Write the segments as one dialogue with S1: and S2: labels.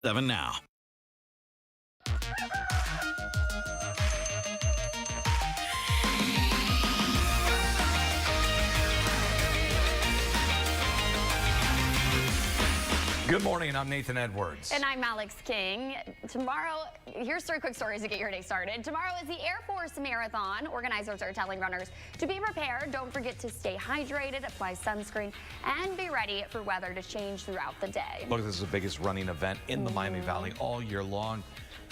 S1: 7 now.
S2: Good morning, I'm Nathan Edwards.
S3: And I'm Alex King. Tomorrow, here's 3 quick stories to get your day started. Tomorrow is the Air Force Marathon. Organizers are telling runners to be prepared. Don't forget to stay hydrated, apply sunscreen, and be ready for weather to change throughout the day.
S2: Look, this is the biggest running event in the Miami Valley all year long.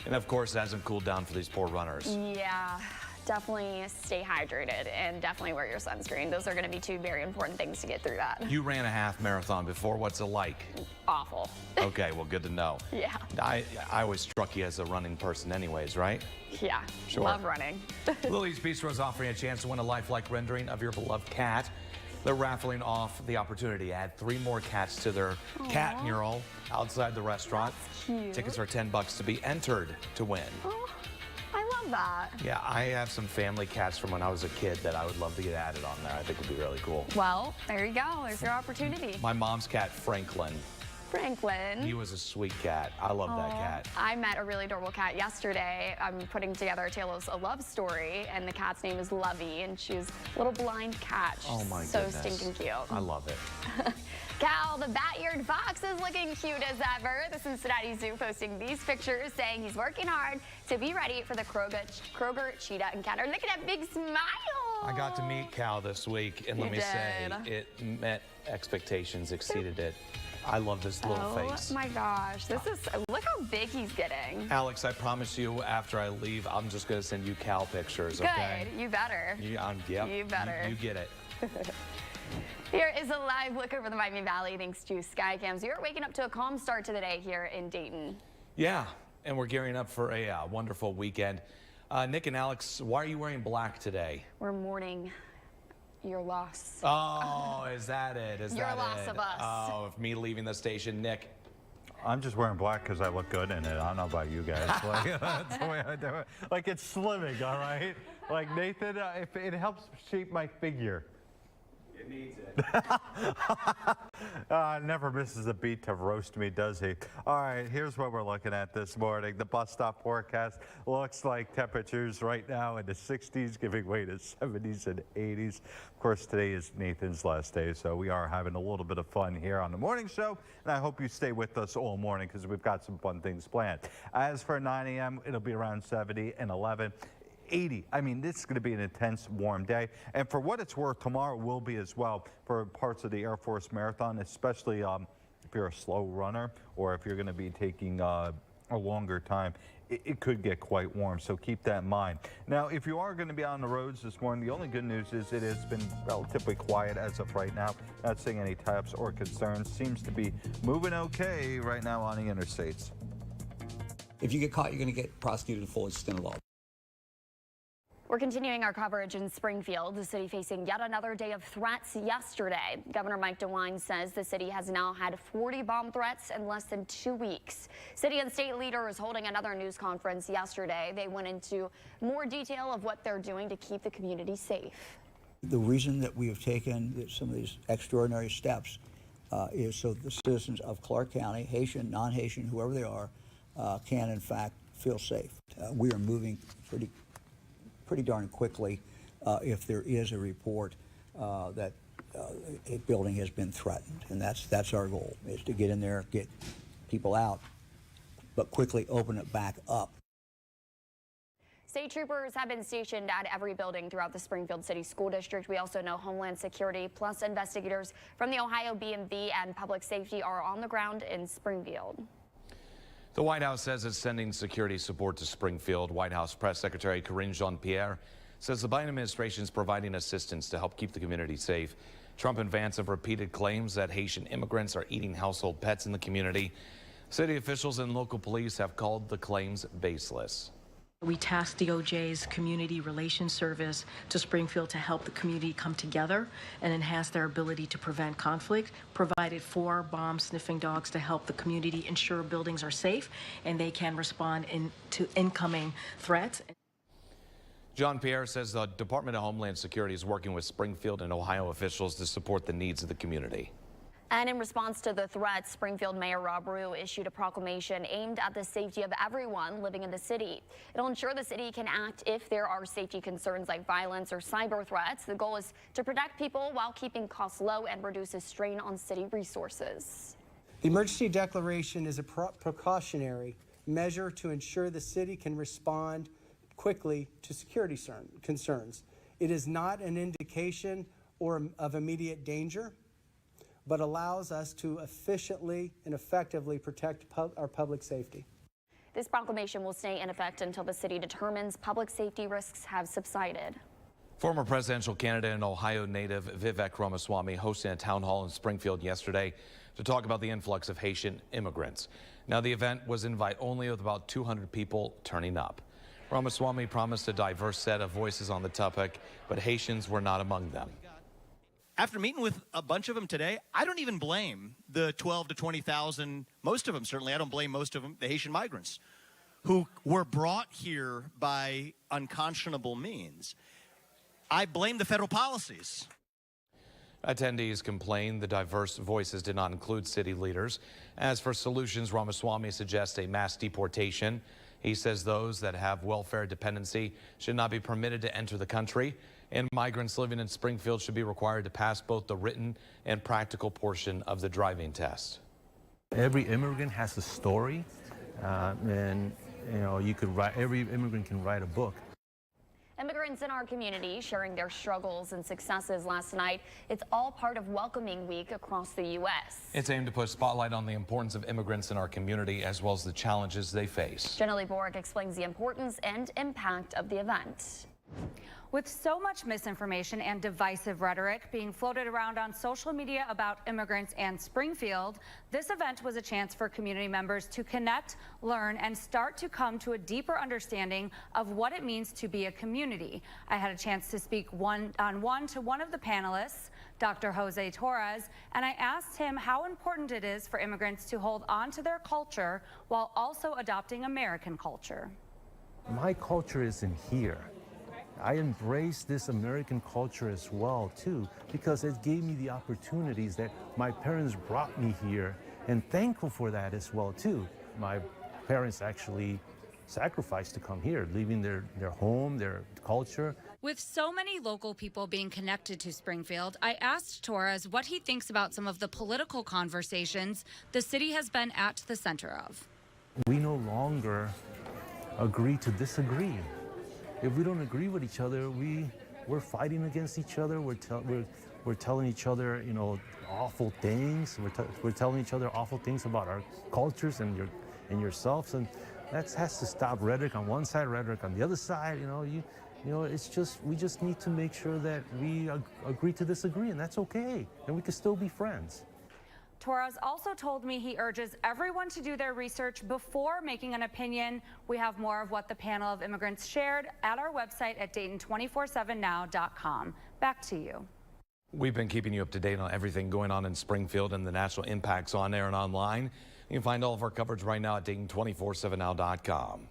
S2: And of course, it hasn't cooled down for these poor runners.
S3: Yeah. Definitely stay hydrated and definitely wear your sunscreen. Those are going to be 2 very important things to get through that.
S2: You ran a half marathon before. What's it like?
S3: Awful.
S2: Okay, well, good to know.
S3: Yeah.
S2: I always struck you as a running person anyways, right?
S3: Yeah,
S2: sure.
S3: Love running.
S2: Lily's Bistro is offering a chance to win a lifelike rendering of your beloved cat. They're raffling off the opportunity to add 3 more cats to their cat mural outside the restaurant.
S3: That's cute.
S2: Tickets are $10 to be entered to win.
S3: Oh, I love that.
S2: Yeah, I have some family cats from when I was a kid that I would love to get added on there. I think would be really cool.
S3: Well, there you go. There's your opportunity.
S2: My mom's cat, Franklin.
S3: Franklin.
S2: He was a sweet cat. I love that cat.
S3: I met a really adorable cat yesterday. I'm putting together a tale of a love story, and the cat's name is Lovey, and she's a little blind cat. She's
S2: Oh my
S3: so
S2: goodness.
S3: stinking cute.
S2: I love it.
S3: Cal, the bat-eared fox, is looking cute as ever. The Cincinnati Zoo posting these pictures, saying he's working hard to be ready for the Kroger cheetah encounter. Look at that big smile.
S2: I got to meet Cal this week, and let me say, it met expectations, exceeded it. I love this little face.
S3: Oh my gosh, look how big he's getting.
S2: Alex, I promise you, after I leave, I'm just going to send you Cal pictures, okay?
S3: Good, you better.
S2: Yep,
S3: You better.
S2: You get it.
S3: Here is a live look over the Miami Valley thanks to Skycams. You're waking up to a calm start to the day here in Dayton.
S2: Yeah, and we're gearing up for a wonderful weekend. Nick and Alex, why are you wearing black today?
S3: We're mourning your loss.
S2: Oh, is that it?
S3: Your loss of us.
S2: Oh, of me leaving the station. Nick?
S4: I'm just wearing black because I look good in it. I don't know about you guys. Like, that's the way I do it. Like, it's slimming, all right? Like, Nathan, if it helps shape my figure.
S2: It needs it.
S4: Never misses a beat to roast me, does he? All right, here's what we're looking at this morning. The bus stop forecast looks like temperatures right now in the 60s, giving way to 70s and 80s. Of course, today is Nathan's last day, so we are having a little bit of fun here on the morning show, and I hope you stay with us all morning because we've got some fun things planned. As for 9 a.m., it'll be around 70 and 11. 80. I mean, this is going to be an intense, warm day. And for what it's worth, tomorrow will be as well for parts of the Air Force Marathon, especially if you're a slow runner or if you're going to be taking a longer time. It could get quite warm, so keep that in mind. Now, if you are going to be on the roads this morning, the only good news is it has been relatively quiet as of right now. Not seeing any types or concerns. Seems to be moving okay right now on the interstates.
S5: If you get caught, you're going to get prosecuted in full extent of law.
S3: We're continuing our coverage in Springfield, the city facing yet another day of threats yesterday. Governor Mike DeWine says the city has now had 40 bomb threats in less than 2 weeks. City and state leaders holding another news conference yesterday. They went into more detail of what they're doing to keep the community safe.
S5: The reason that we have taken some of these extraordinary steps is so the citizens of Clark County, Haitian, non-Haitian, whoever they are, can in fact feel safe. We are moving pretty darn quickly if there is a report that a building has been threatened, and that's our goal, is to get in there, get people out, but quickly open it back up.
S3: State troopers have been stationed at every building throughout the Springfield City School District. We also know Homeland Security plus investigators from the Ohio BMV and Public Safety are on the ground in Springfield.
S2: The White House says it's sending security support to Springfield. White House Press Secretary Karine Jean-Pierre says the Biden administration is providing assistance to help keep the community safe. Trump and Vance have repeated claims that Haitian immigrants are eating household pets in the community. City officials and local police have called the claims baseless.
S6: We tasked DOJ's Community Relations Service to Springfield to help the community come together and enhance their ability to prevent conflict, provided 4 bomb-sniffing dogs to help the community ensure buildings are safe and they can respond to incoming threats.
S2: Jean-Pierre says the Department of Homeland Security is working with Springfield and Ohio officials to support the needs of the community.
S3: And in response to the threats, Springfield Mayor Rob Rue issued a proclamation aimed at the safety of everyone living in the city. It'll ensure the city can act if there are safety concerns like violence or cyber threats. The goal is to protect people while keeping costs low and reduces strain on city resources.
S1: The emergency declaration is a precautionary measure to ensure the city can respond quickly to security concerns. It is not an indication of immediate danger, but allows us to efficiently and effectively protect our public safety.
S3: This proclamation will stay in effect until the city determines public safety risks have subsided.
S2: Former presidential candidate and Ohio native Vivek Ramaswamy hosted a town hall in Springfield yesterday to talk about the influx of Haitian immigrants. Now, the event was invite only with about 200 people turning up. Ramaswamy promised a diverse set of voices on the topic, but Haitians were not among them.
S7: After meeting with a bunch of them today, I don't even blame the 12 to 20,000, most of them certainly, I don't blame most of them, the Haitian migrants who were brought here by unconscionable means. I blame the federal policies.
S2: Attendees complained the diverse voices did not include city leaders. As for solutions, Ramaswamy suggests a mass deportation. He says those that have welfare dependency should not be permitted to enter the country, and migrants living in Springfield should be required to pass both the written and practical portion of the driving test.
S8: Every immigrant has a story, and you could write. Every immigrant can write a book.
S3: Immigrants in our community sharing their struggles and successes last night. It's all part of Welcoming Week across the U.S.
S2: It's aimed to put a spotlight on the importance of immigrants in our community as well as the challenges they face.
S3: Jenny Bork explains the importance and impact of the event.
S9: With so much misinformation and divisive rhetoric being floated around on social media about immigrants and Springfield, this event was a chance for community members to connect, learn, and start to come to a deeper understanding of what it means to be a community. I had a chance to speak one-on-one to one of the panelists, Dr. Jose Torres, and I asked him how important it is for immigrants to hold on to their culture while also adopting American culture.
S8: My culture isn't here. I embrace this American culture as well, too, because it gave me the opportunities that my parents brought me here, and thankful for that as well, too. My parents actually sacrificed to come here, leaving their home, their culture.
S9: With so many local people being connected to Springfield, I asked Torres what he thinks about some of the political conversations the city has been at the center of.
S8: We no longer agree to disagree. If we don't agree with each other, we're fighting against each other. We're telling each other, awful things. We're telling each other awful things about our cultures and yourselves, and that has to stop. Rhetoric on one side, rhetoric on the other side. It's just we just need to make sure that we agree to disagree, and that's okay, and we can still be friends.
S9: Torres also told me he urges everyone to do their research before making an opinion. We have more of what the panel of immigrants shared at our website at Dayton247now.com. Back to you.
S2: We've been keeping you up to date on everything going on in Springfield and the national impacts on air and online. You can find all of our coverage right now at Dayton247now.com.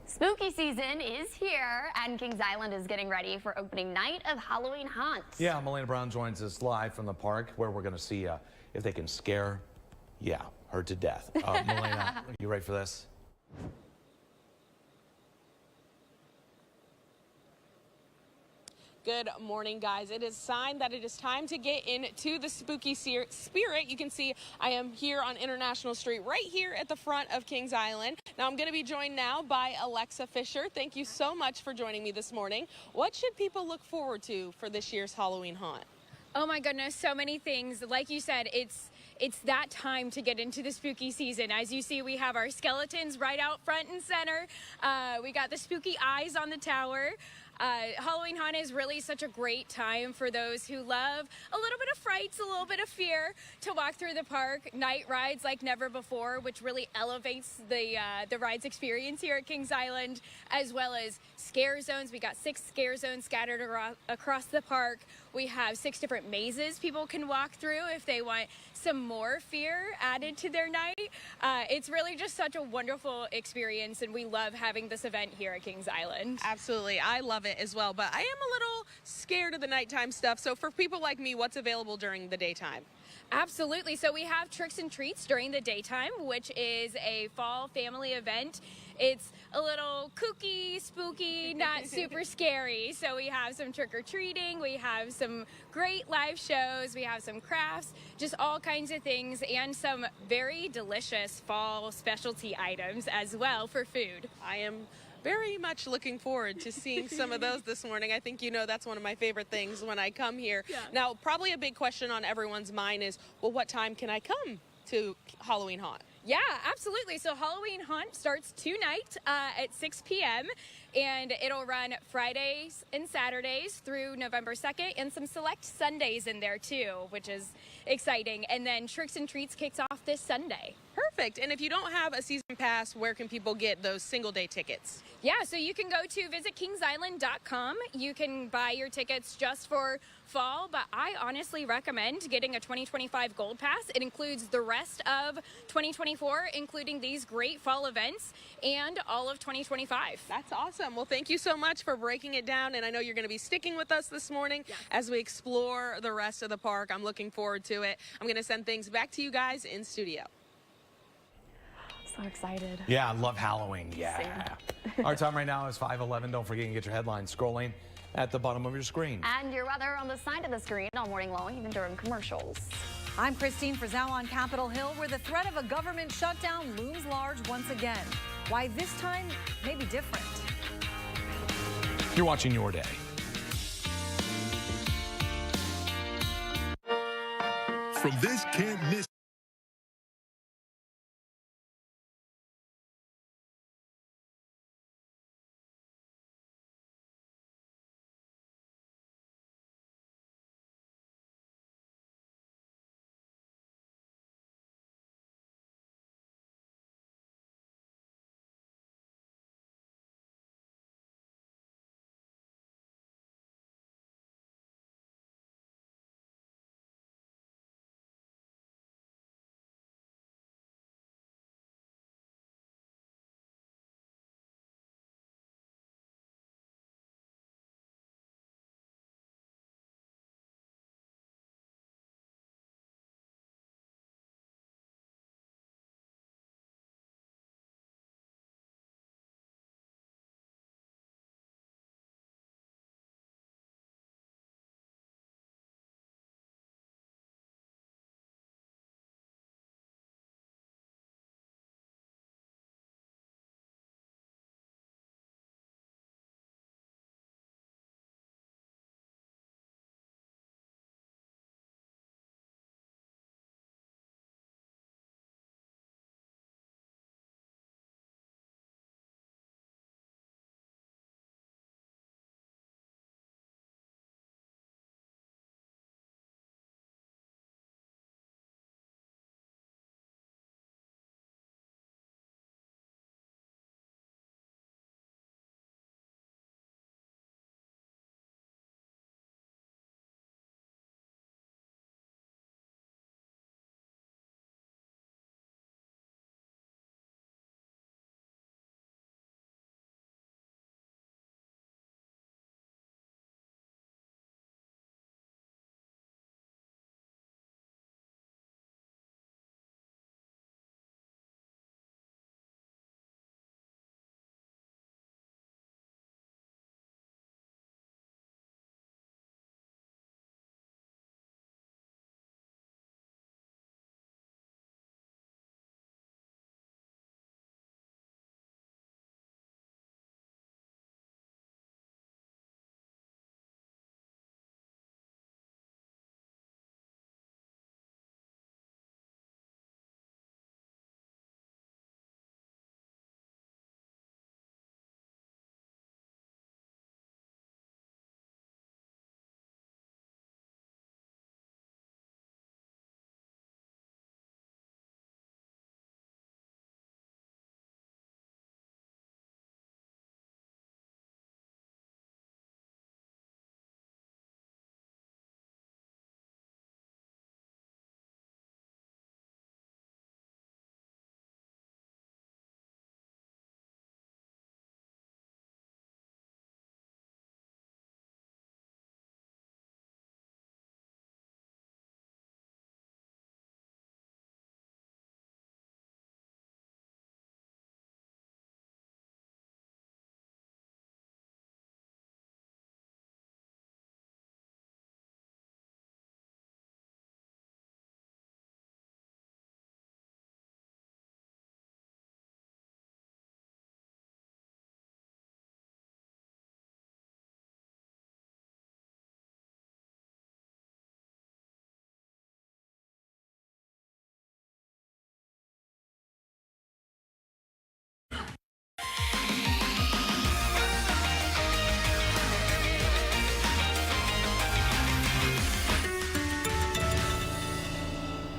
S3: Spooky season is here, and Kings Island is getting ready for opening night of Halloween Hunt.
S2: Yeah, Melena Brown joins us live from the park where we're going to see if they can scare, her to death. Melena, you ready for this?
S10: Good morning, guys. It is a sign that it is time to get into the spooky spirit. You can see I am here on International Street right here at the front of Kings Island. Now I'm going to be joined now by Alexa Fisher. Thank you so much for joining me this morning. What should people look forward to for this year's Halloween Haunt?
S11: Oh my goodness, so many things. Like you said, it's that time to get into the spooky season. As you see, we have our skeletons right out front and center. We got the spooky eyes on the tower. Halloween Haunt is really such a great time for those who love a little bit of frights, a little bit of fear, to walk through the park. Night rides like never before, which really elevates the rides experience here at Kings Island, as well as scare zones. We got 6 scare zones scattered across the park. We have 6 different mazes people can walk through if they want some more fear added to their night. It's really just such a wonderful experience, and we love having this event here at Kings Island.
S10: Absolutely. I love it. it as well, but I am a little scared of the nighttime stuff. So for people like me, what's available during the daytime?
S11: Absolutely. So we have Tricks and Treats during the daytime, which is a fall family event. It's a little kooky, spooky, not super scary. So we have some trick-or-treating, we have some great live shows, we have some crafts, just all kinds of things, and some very delicious fall specialty items as well for food.
S10: I am very much looking forward to seeing some of those this morning. I think that's one of my favorite things when I come here.
S11: Yeah.
S10: Now, probably a big question on everyone's mind is, well, what time can I come to Halloween Haunt?
S11: Yeah, absolutely. So Halloween Hunt starts tonight at 6 p.m. and it'll run Fridays and Saturdays through November 2nd, and some select Sundays in there too, which is exciting. And then Tricks and Treats kicks off this Sunday.
S10: Perfect. And if you don't have a season pass, where can people get those single-day tickets?
S11: Yeah, so you can go to visitkingsisland.com. You can buy your tickets just for fall, but I honestly recommend getting a 2025 Gold Pass. It includes the rest of 2024, including these great fall events, and all of 2025.
S10: That's awesome. Well, thank you so much for breaking it down, and I know you're going to be sticking with us this morning as we explore the rest of the park. I'm looking forward to it. I'm going to send things back to you guys in studio.
S3: So excited.
S2: Yeah, I love Halloween. Yeah. Our time right now is 5:11. Don't forget to get your headlines scrolling at the bottom of your screen.
S3: And your weather on the side of the screen all morning long, even during commercials.
S12: I'm Christine Frizzell on Capitol Hill, where the threat of a government shutdown looms large once again. Why this time may be different.
S2: You're watching Your Day.
S13: From this can't miss.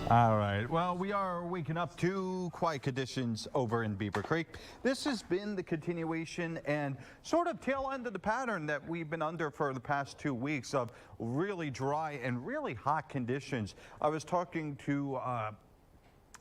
S4: All right. Well, we are waking up to quiet conditions over in Beaver Creek. This has been the continuation and sort of tail end of the pattern that we've been under for the past 2 weeks of really dry and really hot conditions. I was talking to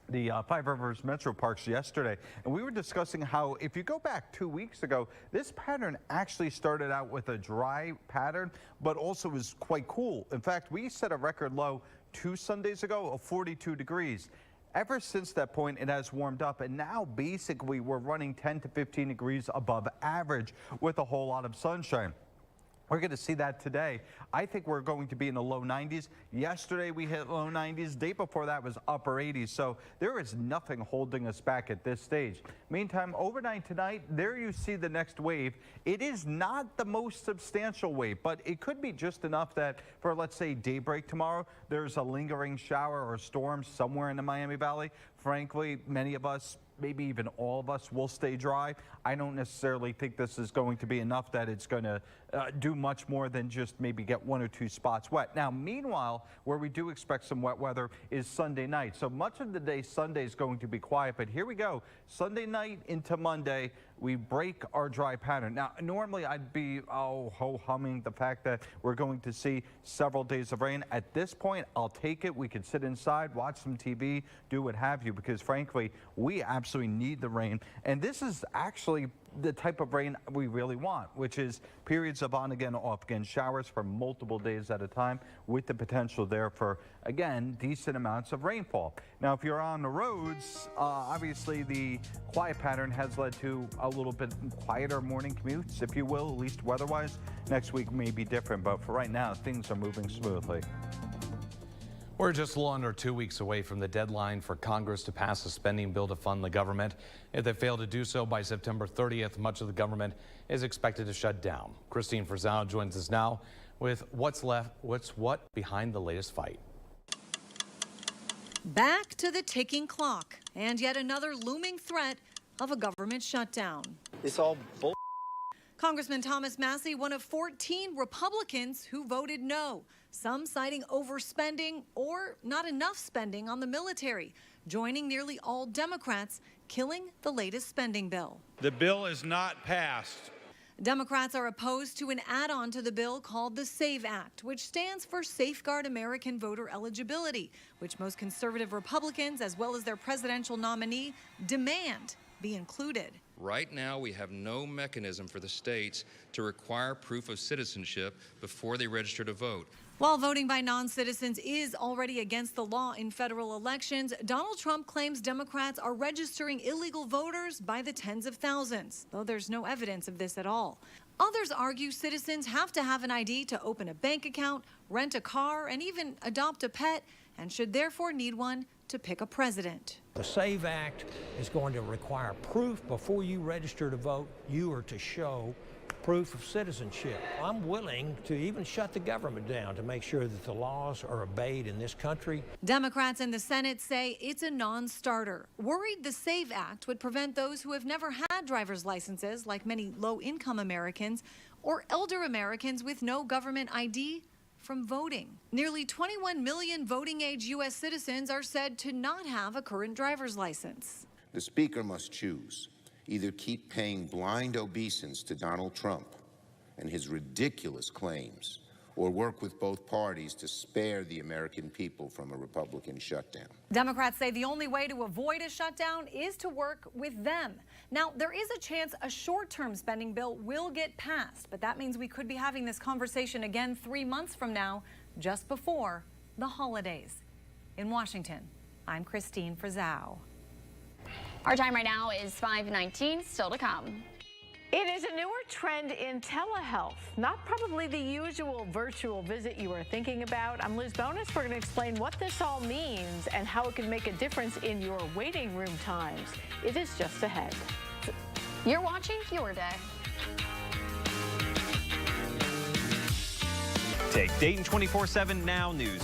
S4: the Five Rivers Metro Parks yesterday, and we were discussing how if you go back 2 weeks ago, this pattern actually started out with a dry pattern, but also was quite cool. In fact, we set a record low 2 Sundays ago of 42 degrees. Ever since that point, it has warmed up, and now basically we're running 10 to 15 degrees above average with a whole lot of sunshine. We're going to see that today. I think we're going to be in the low 90s. Yesterday we hit low 90s. Day before that was upper 80s. So there is nothing holding us back at this stage. Meantime, overnight tonight, there you see the next wave. It is not the most substantial wave, but it could be just enough that for, let's say, daybreak tomorrow, there's a lingering shower or storm somewhere in the Miami Valley. Frankly, many of us, maybe even all of us, will stay dry. I don't necessarily think this is going to be enough that it's going to do much more than just maybe get 1 or 2 spots wet. Now, meanwhile, where we do expect some wet weather is Sunday night. So much of the day Sunday is going to be quiet, but here we go. Sunday night into Monday, we break our dry pattern. Now, normally I'd be ho-humming the fact that we're going to see several days of rain. At this point, I'll take it. We can sit inside, watch some TV, do what have you, because frankly, we absolutely need the rain. And this is actually the type of rain we really want, which is periods of on again, off again showers for multiple days at a time, with the potential there for, again, decent amounts of rainfall. Now, if you're on the roads, obviously the quiet pattern has led to a little bit quieter morning commutes, if you will, at least weather-wise. Next week may be different, but for right now, things are moving smoothly.
S2: We're just a little under 2 weeks away from the deadline for Congress to pass a spending bill to fund the government. If they fail to do so by September 30th, much of the government is expected to shut down. Christine Frazao joins us now with what's behind the latest fight.
S12: Back to the ticking clock and yet another looming threat of a government shutdown.
S14: It's all bull.
S12: Congressman Thomas Massie, one of 14 Republicans who voted no, some citing overspending or not enough spending on the military, joining nearly all Democrats killing the latest spending bill.
S15: The bill is not passed.
S12: Democrats are opposed to an add-on to the bill called the SAVE Act, which stands for Safeguard American Voter Eligibility, which most conservative Republicans, as well as their presidential nominee, demand be included.
S16: Right now, we have no mechanism for the states to require proof of citizenship before they register to vote.
S12: While voting by non-citizens is already against the law in federal elections, Donald Trump claims Democrats are registering illegal voters by the tens of thousands, though there's no evidence of this at all. Others argue citizens have to have an ID to open a bank account, rent a car, and even adopt a pet, and should therefore need one to pick a president.
S17: The SAVE Act is going to require proof before you register to vote. You are to show proof of citizenship. I'm willing to even shut the government down to make sure that the laws are obeyed in this country.
S12: Democrats in the Senate say it's a non-starter, worried the SAVE Act would prevent those who have never had driver's licenses, like many low-income Americans, or elder Americans with no government ID, from voting. Nearly 21 million voting-age U.S. citizens are said to not have a current driver's license.
S18: The Speaker must choose. Either keep paying blind obeisance to Donald Trump and his ridiculous claims, or work with both parties to spare the American people from a Republican shutdown.
S12: Democrats say the only way to avoid a shutdown is to work with them. Now, there is a chance a short-term spending bill will get passed, but that means we could be having this conversation again 3 months from now, just before the holidays. In Washington, I'm Christine Frazao.
S3: Our time right now is 5:19, still to come.
S19: It is a newer trend in telehealth, not probably the usual virtual visit you are thinking about. I'm Liz Bonus. We're going to explain what this all means and how it can make a difference in your waiting room times. It is just ahead.
S3: You're watching Your Day.
S20: Take Dayton 24/7 Now News.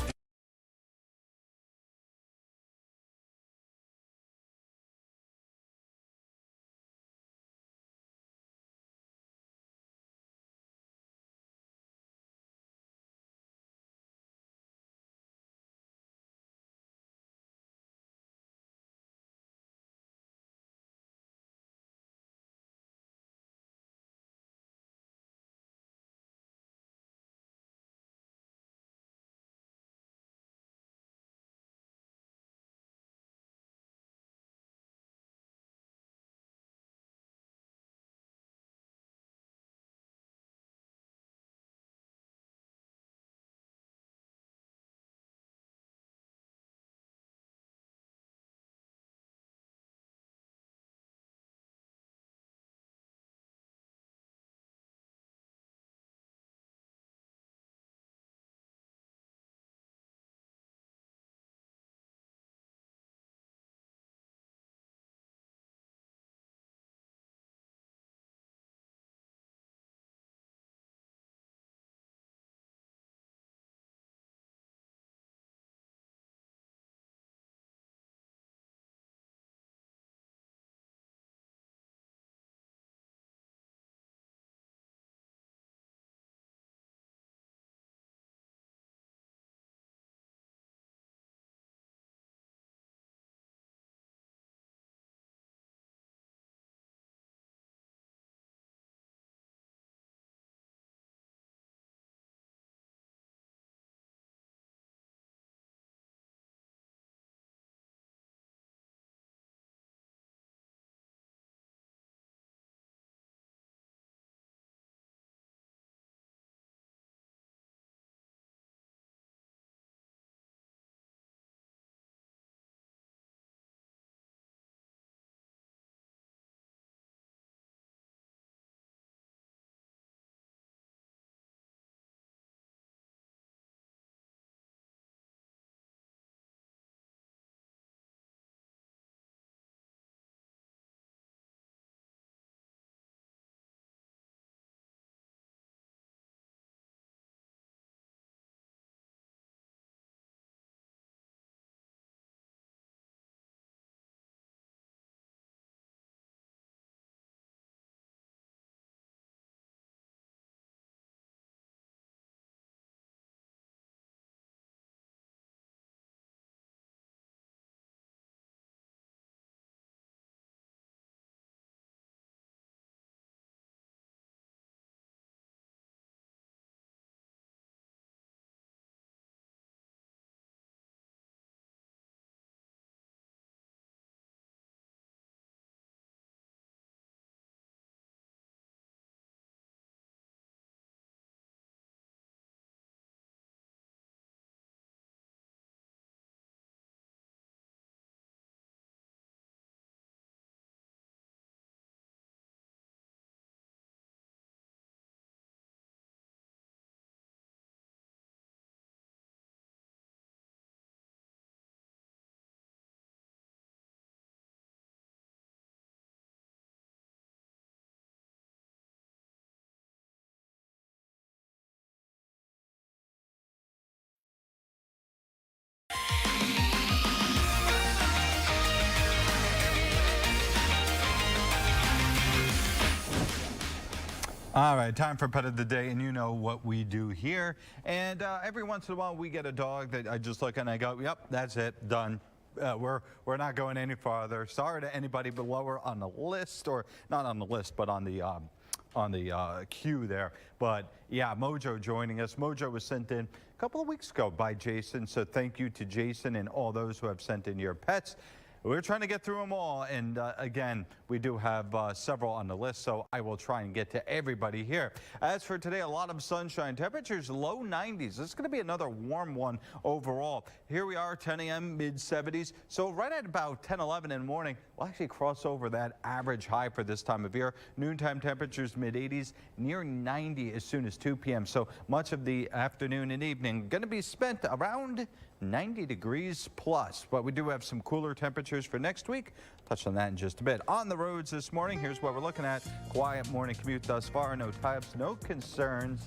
S4: All right, time for Pet of the Day, and you know what we do here. And every once in a while, we get a dog that I just look and I go, yep, that's it, done. We're not going any farther. Sorry to anybody below on the list, or not on the list, but on the queue there. But yeah, Mojo joining us. Mojo was sent in a couple of weeks ago by Jason, so thank you to Jason and all those who have sent in your pets. We're trying to get through them all, and again, we do have several on the list, so I will try and get to everybody here. As for today, a lot of sunshine. Temperatures low 90s. This is going to be another warm one overall. Here we are, 10 a.m., mid 70s. So right at about 10, 11 in the morning, we'll actually cross over that average high for this time of year. Noontime temperatures mid 80s, near 90 as soon as 2 p.m. So much of the afternoon and evening going to be spent around 90 degrees plus, but we do have some cooler temperatures for next week. Touch on that in just a bit. On the roads this morning, here's what we're looking at. Quiet morning commute thus far. No tie-ups, no concerns.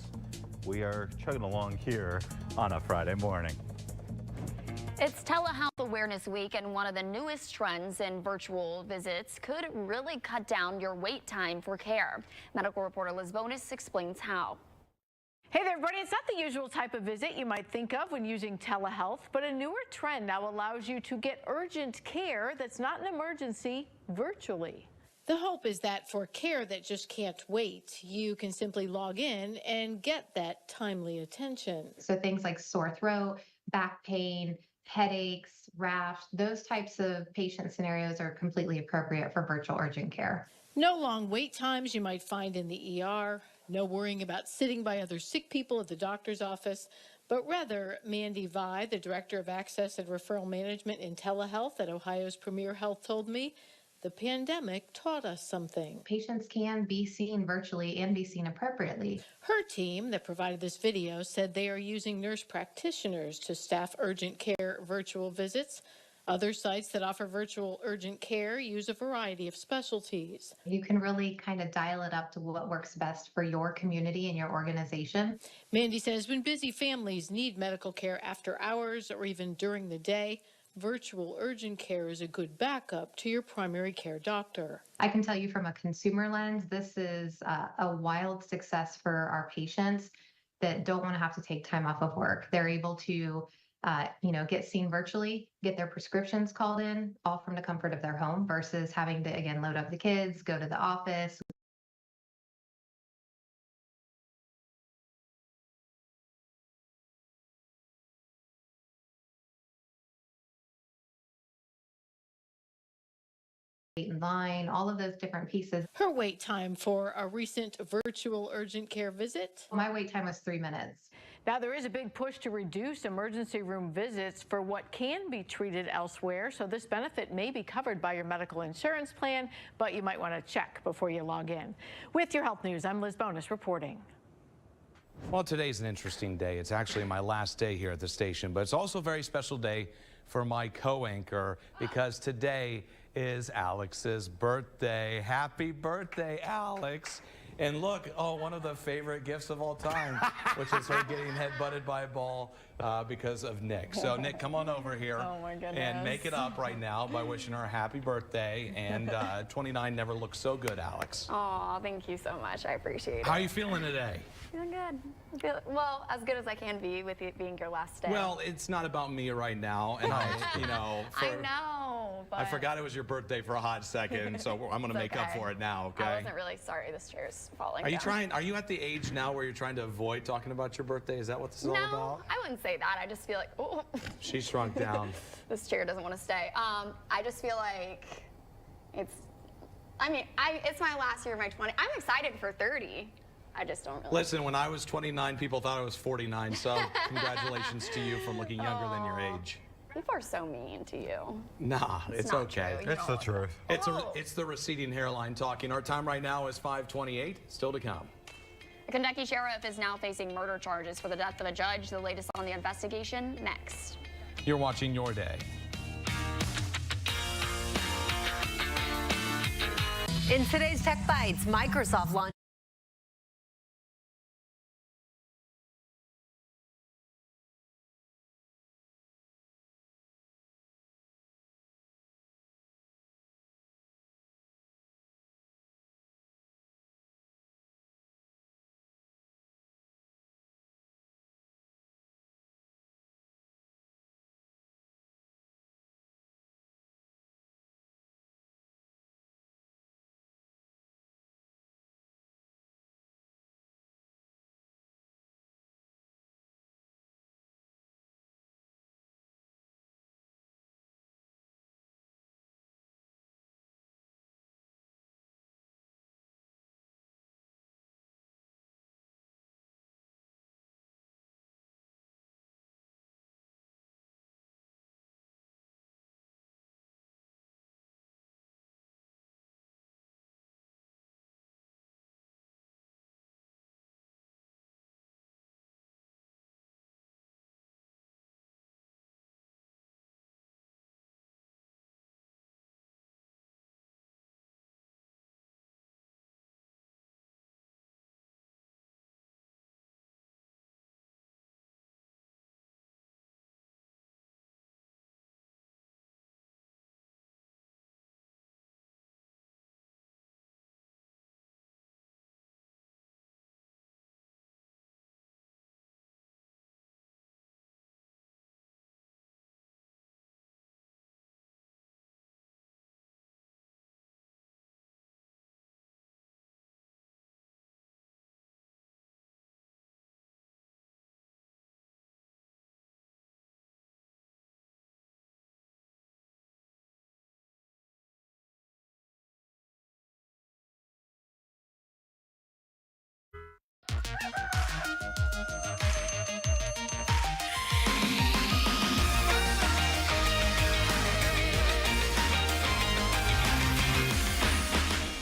S4: We are chugging along here on a Friday morning.
S3: It's Telehealth Awareness Week, and one of the newest trends in virtual visits could really cut down your wait time for care. Medical reporter Liz Bonus explains how.
S19: Hey there, everybody. It's not the usual type of visit you might think of when using telehealth, but a newer trend now allows you to get urgent care that's not an emergency virtually.
S14: The hope is that for care that just can't wait, you can simply log in and get that timely attention.
S21: So things like sore throat, back pain, headaches, rash, those types of patient scenarios are completely appropriate for virtual urgent care.
S14: No long wait times you might find in the ER, no worrying about sitting by other sick people at the doctor's office, but rather Mandy Vi, the Director of Access and Referral Management in Telehealth at Ohio's Premier Health, told me the pandemic taught us something.
S21: Patients can be seen virtually and be seen appropriately.
S14: Her team that provided this video said they are using nurse practitioners to staff urgent care virtual visits. Other sites that offer virtual urgent care use a variety of specialties.
S21: You can really kind of dial it up to what works best for your community and your organization.
S14: Mandy says when busy families need medical care after hours or even during the day, virtual urgent care is a good backup to your primary care doctor.
S21: I can tell you from a consumer lens, this is a wild success for our patients that don't want to have to take time off of work. They're able to get seen virtually, get their prescriptions called in, all from the comfort of their home versus having to, again, load up the kids, go to the office. Wait in line, all of those different pieces.
S14: Her wait time for a recent virtual urgent care visit?
S21: My wait time was 3 minutes.
S19: Now, there is a big push to reduce emergency room visits for what can be treated elsewhere, so this benefit may be covered by your medical insurance plan, but you might want to check before you log in. With your health news, I'm Liz Bonus reporting.
S2: Well, today's an interesting day. It's actually my last day here at the station, but it's also a very special day for my co-anchor because today is Alex's birthday. Happy birthday, Alex. And look, one of the favorite gifts of all time, which is her getting head-butted by a ball because of Nick. So, Nick, come on over here and make it up right now by wishing her a happy birthday. And 29 never looked so good, Alex.
S3: Aw, thank you so much. I appreciate it.
S2: How are you feeling today?
S3: Feeling good. Well, as good as I can be with it being your last day.
S2: Well, it's not about me right now. And I
S3: know, but
S2: I forgot it was your birthday for a hot second, so I'm going to make up for it now, okay?
S3: I wasn't really sorry this chair's falling
S2: down. Are you at the age now where you're trying to avoid talking about your birthday? Is that what this is all about?
S3: No, I wouldn't say that. I just feel like, oh.
S2: She shrunk down.
S3: This chair doesn't want to stay. I just feel like it's my last year of my 20s. I'm excited for 30. I just don't really.
S2: Listen, when I was 29, people thought I was 49, so congratulations to you for looking younger than your age.
S3: People are so mean to you.
S2: Nah, it's okay.
S4: It's the truth.
S2: It's the receding hairline talking. Our time right now is 5:28. Still to come.
S3: A Kentucky sheriff is now facing murder charges for the death of a judge. The latest on the investigation next.
S2: You're watching Your Day.
S22: In today's Tech Bites, Microsoft launched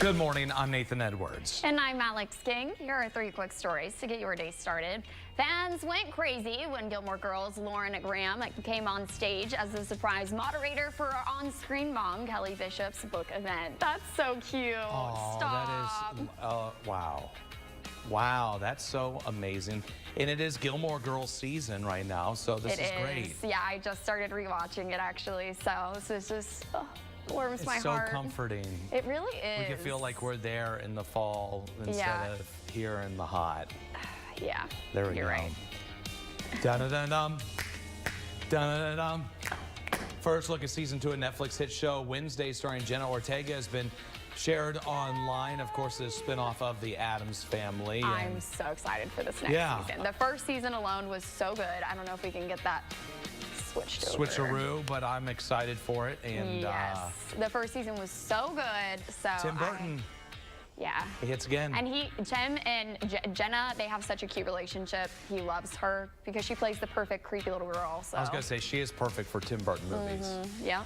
S2: Good morning, I'm Nathan Edwards.
S3: And I'm Alex King. Here are 3 quick stories to get your day started. Fans went crazy when Gilmore Girls' Lauren Graham came on stage as the surprise moderator for our on-screen mom, Kelly Bishop's book event. That's so cute.
S2: Oh,
S3: Stop.
S2: that is, wow. Wow, that's so amazing. And it is Gilmore Girls season right now, so this is great.
S3: Yeah, I just started rewatching it actually, so this is just warms my heart.
S2: It's so comforting.
S3: It really is.
S2: We can feel like we're there in the fall instead of here in the hot.
S3: Yeah,
S2: there we
S3: you're
S2: go.
S3: right.
S2: Dun-dun-dun-dum. Dun-dun-dun-dum. First look at season 2 of Netflix hit show Wednesday starring Jenna Ortega has been shared online. Of course, the spinoff of the Addams Family.
S3: I'm so excited for this next season. The first season alone was so good. I don't know if we can get that
S2: switcheroo, but I'm excited for it. And
S3: yes, the first season was so good. So
S2: Tim Burton.
S3: Yeah.
S2: He hits again.
S3: And Tim and Jenna, they have such a cute relationship. He loves her because she plays the perfect creepy little girl. So.
S2: I was going to say, she is perfect for Tim Burton movies.
S3: Yeah.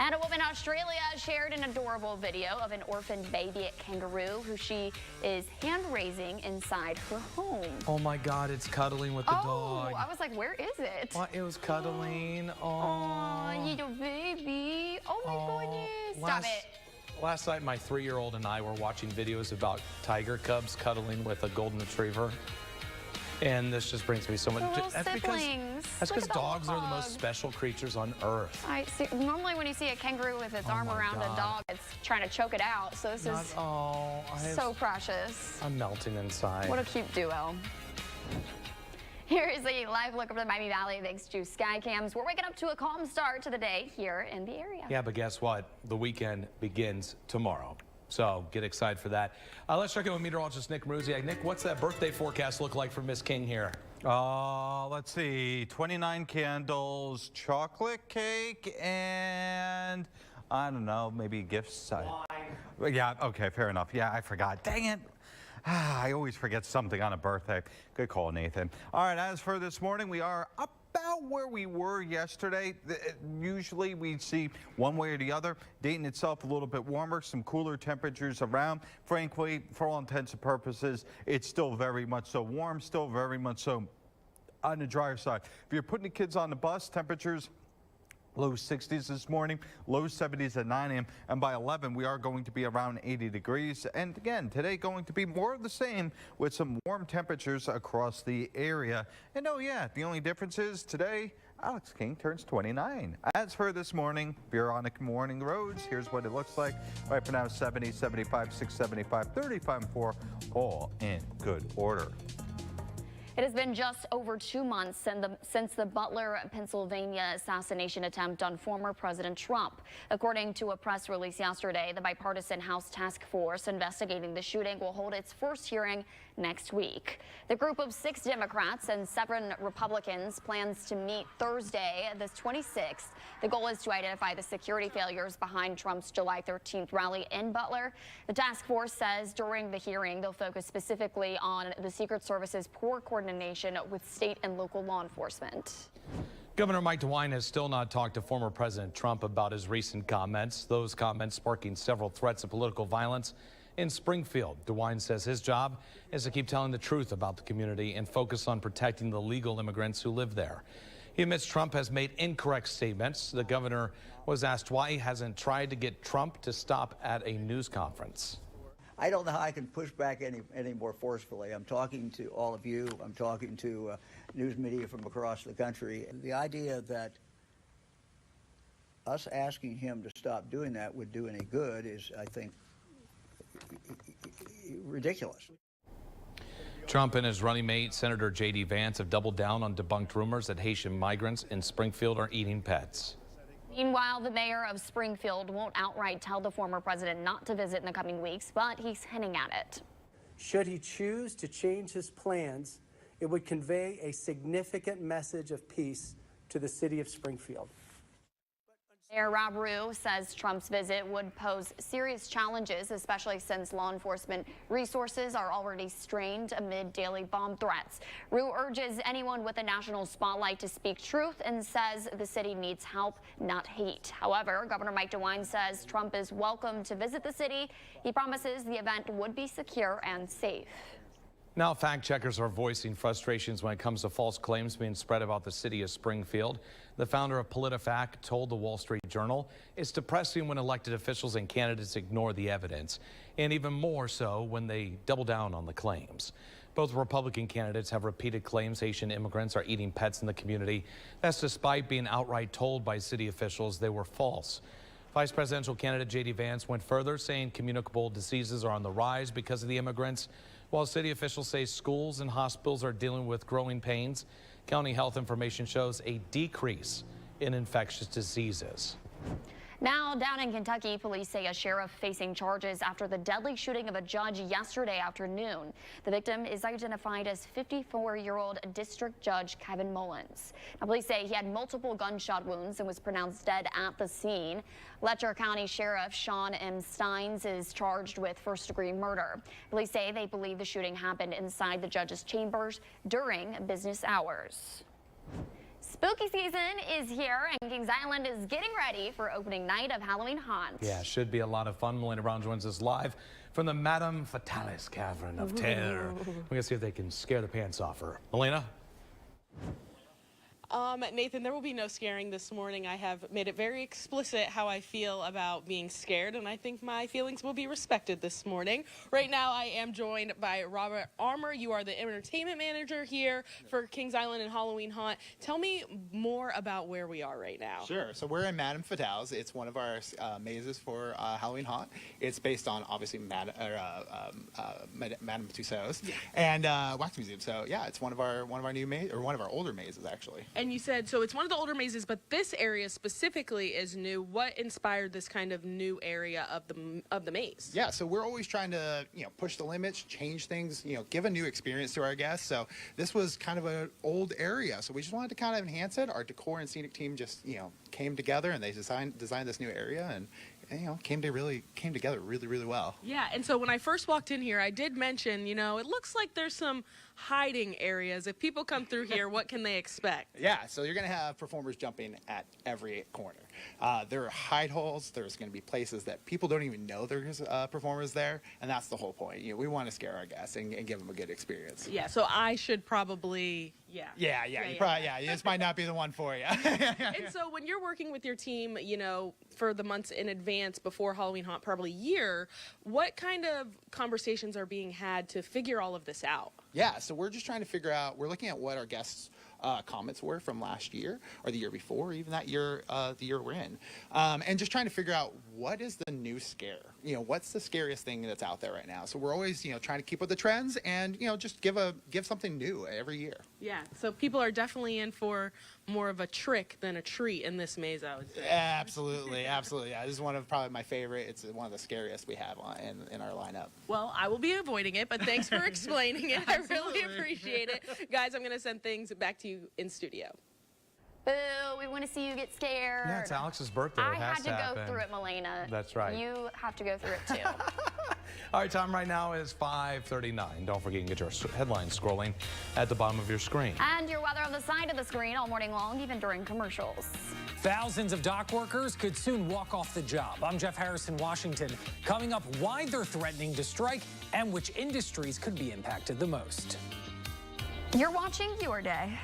S3: And a woman in Australia shared an adorable video of an orphaned baby kangaroo who she is hand-raising inside her home.
S2: Oh my God, it's cuddling with the dog.
S3: I was like, where is it?
S2: What? It was cuddling.
S3: Oh, little baby. Oh my goodness. Stop it.
S2: Last night, my 3-year-old and I were watching videos about tiger cubs cuddling with a golden retriever. And this just brings me so much. That's because dogs are the most special creatures on earth.
S3: I see. Normally, when you see a kangaroo with its arm around a dog, it's trying to choke it out. So this is so precious.
S2: I'm melting inside.
S3: What a cute duo. Here is a live look over the Miami Valley thanks to sky cams. We're waking up to a calm start to the day here in the area.
S2: Yeah, but guess what? The weekend begins tomorrow. So get excited for that. Let's check in with meteorologist Nick Maruziak. Nick, what's that birthday forecast look like for Miss King here?
S4: Let's see, 29 candles, chocolate cake, and I don't know, maybe gifts. Yeah, okay, fair enough. Yeah, I forgot. Dang it. I always forget something on a birthday. Good call, Nathan. All right, as for this morning, we are up about where we were yesterday. Usually we see one way or the other. Dayton itself a little bit warmer, some cooler temperatures around. Frankly, for all intents and purposes, it's still very much so warm, still very much so on the drier side. If you're putting the kids on the bus, temperatures low 60s this morning, low 70s at 9 a.m. And by 11, we are going to be around 80 degrees. And again, today going to be more of the same with some warm temperatures across the area. And oh yeah, the only difference is today, Alex King turns 29. As for this morning, Buronic morning roads, here's what it looks like. Right for now, 70, 75, 6, 75, 35, and 4, all in good order.
S3: It has been just over 2 months since the Butler, Pennsylvania assassination attempt on former President Trump. According to a press release yesterday, the bipartisan House task force investigating the shooting will hold its first hearing next week. The group of 6 Democrats and 7 Republicans plans to meet Thursday, the 26th. The goal is to identify the security failures behind Trump's July 13th rally in Butler. The task force says during the hearing, they'll focus specifically on the Secret Service's poor coordination with state and local law enforcement.
S2: Governor Mike DeWine has still not talked to former President Trump about his recent comments. Those comments sparking several threats of political violence in Springfield. DeWine says his job is to keep telling the truth about the community and focus on protecting the legal immigrants who live there. He admits Trump has made incorrect statements. The governor was asked why he hasn't tried to get Trump to stop at a news conference.
S5: I don't know how I can push back any more forcefully. I'm talking to all of you. I'm talking to news media from across the country. The idea that us asking him to stop doing that would do any good is, I think, ridiculous.
S2: Trump and his running mate, Senator J.D. Vance, have doubled down on debunked rumors that Haitian migrants in Springfield are eating pets.
S3: Meanwhile, the mayor of Springfield won't outright tell the former president not to visit in the coming weeks, but he's hinting at it.
S1: Should he choose to change his plans, it would convey a significant message of peace to the city of Springfield.
S3: Mayor Rob Rue says Trump's visit would pose serious challenges, especially since law enforcement resources are already strained amid daily bomb threats. Rue urges anyone with a national spotlight to speak truth and says the city needs help, not hate. However, Governor Mike DeWine says Trump is welcome to visit the city. He promises the event would be secure and safe.
S2: Now, fact checkers are voicing frustrations when it comes to false claims being spread about the city of Springfield. The founder of PolitiFact told the Wall Street Journal it's depressing when elected officials and candidates ignore the evidence, and even more so when they double down on the claims. Both Republican candidates have repeated claims Haitian immigrants are eating pets in the community. That's despite being outright told by city officials they were false. Vice presidential candidate J.D. Vance went further, saying communicable diseases are on the rise because of the immigrants, while city officials say schools and hospitals are dealing with growing pains. County health information shows a decrease in infectious diseases.
S3: Now, down in Kentucky, police say a sheriff facing charges after the deadly shooting of a judge yesterday afternoon. The victim is identified as 54-year-old District Judge Kevin Mullins. Now, police say he had multiple gunshot wounds and was pronounced dead at the scene. Letcher County Sheriff Sean M. Steins is charged with first-degree murder. Police say they believe the shooting happened inside the judge's chambers during business hours. Spooky season is here, and Kings Island is getting ready for opening night of Halloween Haunt.
S2: Yeah, should be a lot of fun. Melina Brown joins us live from the Madame Fatalis Cavern of Terror. We're going to see if they can scare the pants off her. Melina?
S10: Nathan, there will be no scaring this morning. I have made it very explicit how I feel about being scared, and I think my feelings will be respected this morning. Right now, I am joined by Robert Armour. You are the entertainment manager here for Kings Island and Halloween Haunt. Tell me more about where we are right now.
S6: Sure. So we're in Madame Fatales. It's one of our mazes for Halloween Haunt. It's based on, obviously, Madame Tussauds and Wax Museum. So yeah, it's one of our new mazes, or one of our older mazes, actually.
S10: And you said, so it's one of the older mazes, but this area specifically is new. What inspired this kind of new area of the maze?
S6: Yeah, so we're always trying to, push the limits, change things, give a new experience to our guests. So this was kind of an old area, so we just wanted to kind of enhance it. Our decor and scenic team just, came together and they designed this new area, and came together really well.
S10: Yeah, and so when I first walked in here, I did mention, it looks like there's some hiding areas. If people come through here, what can they expect?
S6: Yeah, so you're going to have performers jumping at every corner. There are hide holes. There's going to be places that people don't even know there's performers there, and that's the whole point. We want to scare our guests and give them a good experience.
S10: Yeah, so I should probably,
S6: this might not be the one for you.
S10: And so when you're working with your team, for the months in advance before Halloween Haunt, probably a year, what kind of conversations are being had to figure all of this out?
S6: Yeah, so we're just trying to figure out, we're looking at what our guests' comments were from last year or the year before, or even that year, the year we're in, and just trying to figure out what is the new scare. What's the scariest thing that's out there right now? So we're always, trying to keep with the trends and, just give something new every year.
S10: Yeah, so people are definitely in for more of a trick than a treat in this maze, I would say.
S6: Absolutely, absolutely. Yeah, this is one of probably my favorite. It's one of the scariest we have in our lineup.
S10: Well, I will be avoiding it, but thanks for explaining it. I really appreciate it. Guys, I'm going to send things back to you in studio.
S3: Boo, we want to see you get scared.
S2: Yeah, it's Alex's birthday.
S3: I had to go through it, Melina.
S2: That's right.
S3: You have to go through it, too.
S2: All right, time right now is 5:39. Don't forget, you can get your headlines scrolling at the bottom of your screen.
S3: And your weather on the side of the screen all morning long, even during commercials.
S7: Thousands of dock workers could soon walk off the job. I'm Jeff Harris in Washington. Coming up, why they're threatening to strike and which industries could be impacted the most.
S3: You're watching Your Day.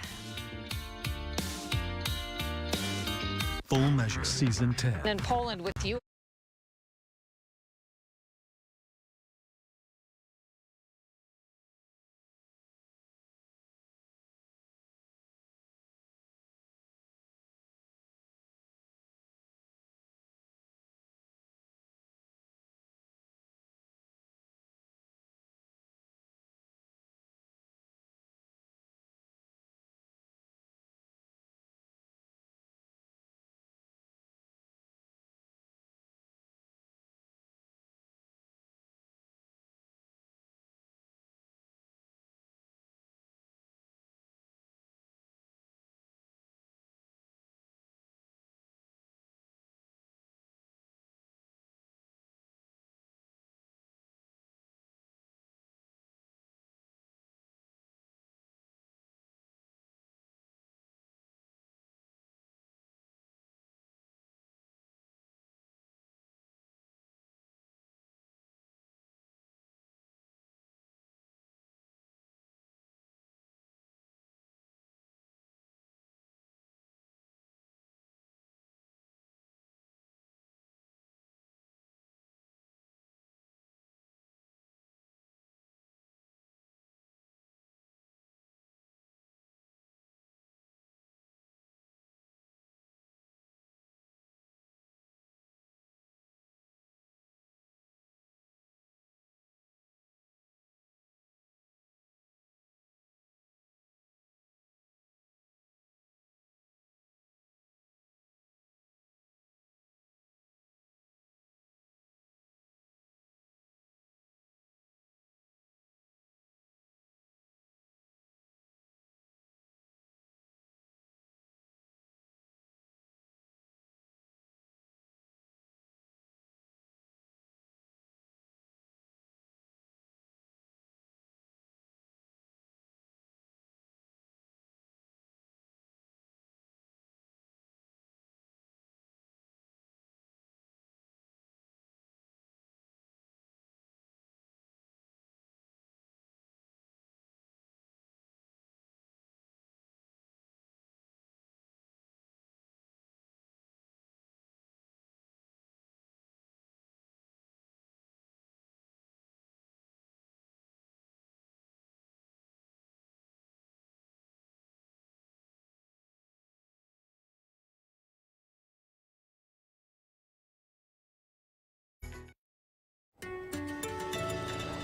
S13: Full Measure Season 10.
S23: In Poland with you.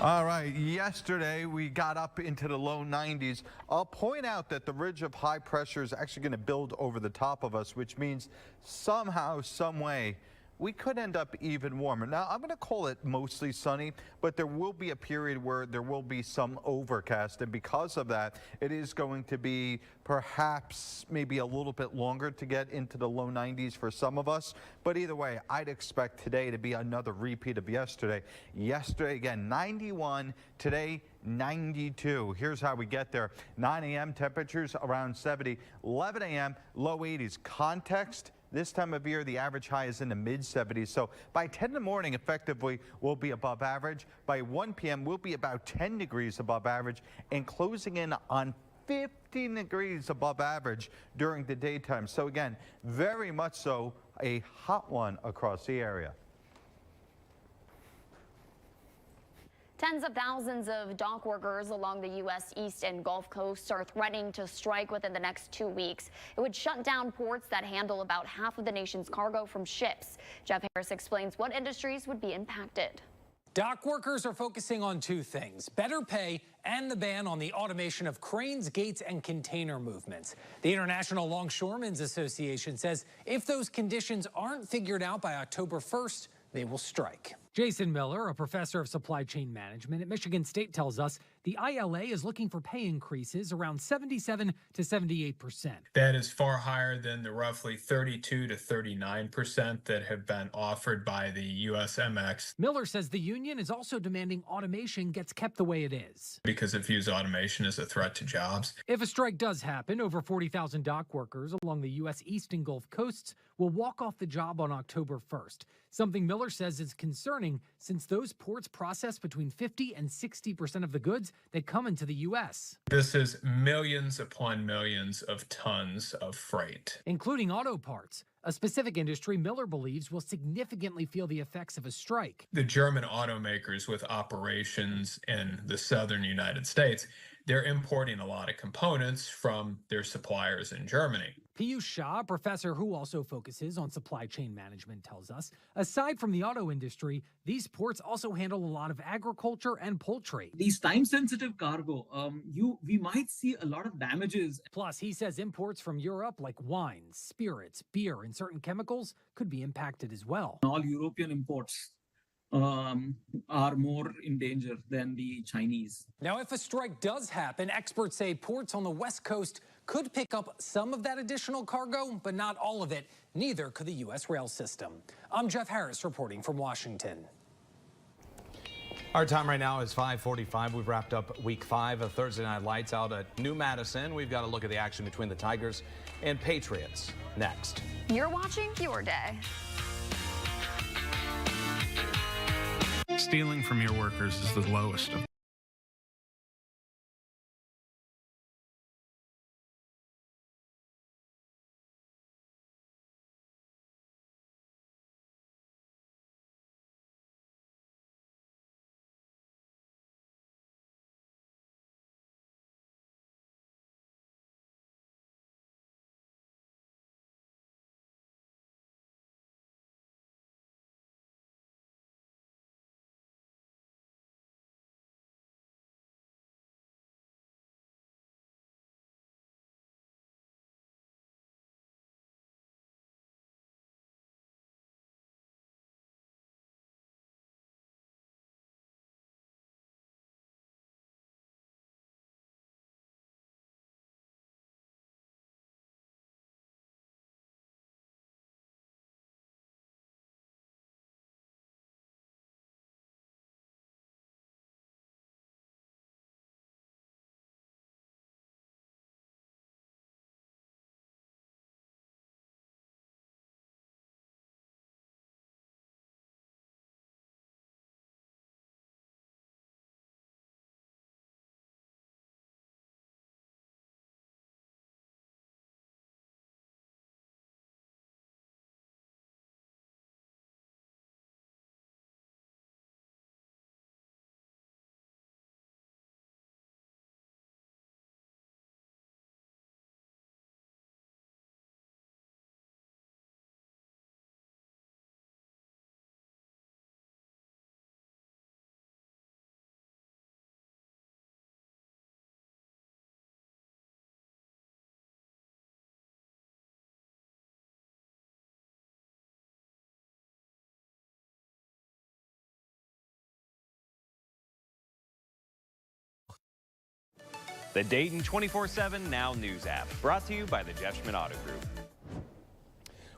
S4: All right, yesterday we got up into the low 90s. I'll point out that the ridge of high pressure is actually going to build over the top of us, which means somehow, some way, we could end up even warmer. Now, I'm going to call it mostly sunny, but there will be a period where there will be some overcast, and because of that, it is going to be perhaps maybe a little bit longer to get into the low 90s for some of us. But either way, I'd expect today to be another repeat of yesterday. Yesterday, again, 91. Today, 92. Here's how we get there. 9 a.m. temperatures around 70. 11 a.m. low 80s. Context: this time of year, the average high is in the mid-70s. So by 10 in the morning, effectively, we'll be above average. By 1 p.m., we'll be about 10 degrees above average and closing in on 15 degrees above average during the daytime. So again, very much so a hot one across the area.
S3: Tens of thousands of dock workers along the U.S. East and Gulf Coasts are threatening to strike within the next 2 weeks. It would shut down ports that handle about half of the nation's cargo from ships. Jeff Harris explains what industries would be impacted.
S7: Dock workers are focusing on two things: better pay and the ban on the automation of cranes, gates, and container movements. The International Longshoremen's Association says if those conditions aren't figured out by October 1st, they will strike. Jason Miller, a professor of supply chain management at Michigan State, tells us the ILA is looking for pay increases around 77 to 78%.
S8: That is far higher than the roughly 32 to 39% that have been offered by the USMX.
S7: Miller says the union is also demanding automation gets kept the way it is,
S8: Because it views automation as a threat to jobs.
S7: If a strike does happen, over 40,000 dock workers along the U.S. East and Gulf Coasts will walk off the job on October 1st, something Miller says is concerning since those ports process between 50 and 60% of the goods that come into the U.S.
S8: This is millions upon millions of tons of freight.
S7: Including auto parts, a specific industry Miller believes will significantly feel the effects of a strike.
S8: The German automakers with operations in the southern United States, they're importing a lot of components from their suppliers in Germany.
S7: Piyush Shah, a professor who also focuses on supply chain management, tells us, aside from the auto industry, these ports also handle a lot of agriculture and poultry.
S9: These time-sensitive cargo, we might see a lot of damages.
S7: Plus, he says imports from Europe like wines, spirits, beer, and certain chemicals could be impacted as well.
S9: All European imports are more in danger than the Chinese.
S7: Now, if a strike does happen, experts say ports on the West Coast could pick up some of that additional cargo, but not all of it. Neither could the U.S. rail system. I'm Jeff Harris reporting from Washington.
S2: Our time right now is 5:45. We've wrapped up week 5 of Thursday Night Lights out at New Madison. We've got a look at the action between the Tigers and Patriots next.
S3: You're watching Your Day.
S15: Stealing from your workers is the lowest of
S20: The Dayton 24/7 Now News app, brought to you by the Jeff Schmidt Auto Group.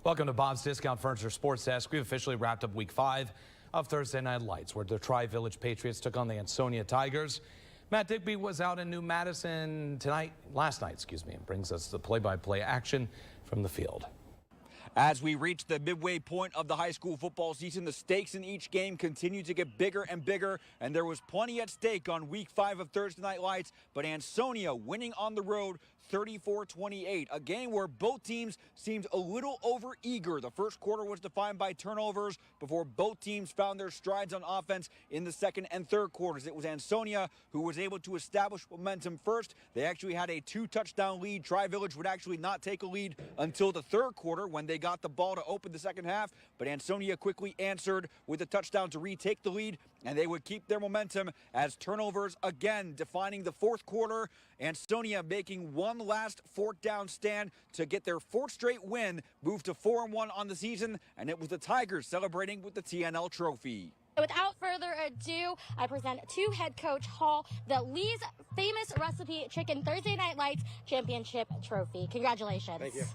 S2: Welcome to Bob's Discount Furniture Sports Desk. We've officially wrapped up week 5 of Thursday Night Lights, where the Tri-Village Patriots took on the Ansonia Tigers. Matt Digby was out in New Madison last night, and brings us the play-by-play action from the field.
S11: As we reach the midway point of the high school football season, the stakes in each game continue to get bigger and bigger, and there was plenty at stake on week 5 of Thursday Night Lights, but Ansonia winning on the road 34-28, a game where both teams seemed a little over-eager. The first quarter was defined by turnovers before both teams found their strides on offense in the second and third quarters. It was Ansonia who was able to establish momentum first. They actually had a 2-touchdown lead. Tri-Village would actually not take a lead until the third quarter when they got the ball to open the second half, but Ansonia quickly answered with a touchdown to retake the lead, and they would keep their momentum as turnovers again defining the fourth quarter. Ansonia making one last fourth down stand to get their 4th straight win, moved to 4-1 on the season, and it was the Tigers celebrating with the TNL trophy.
S16: Without further ado, I present to head coach Hall the Lee's famous recipe chicken Thursday Night Lights championship trophy. Congratulations.
S11: Thank you.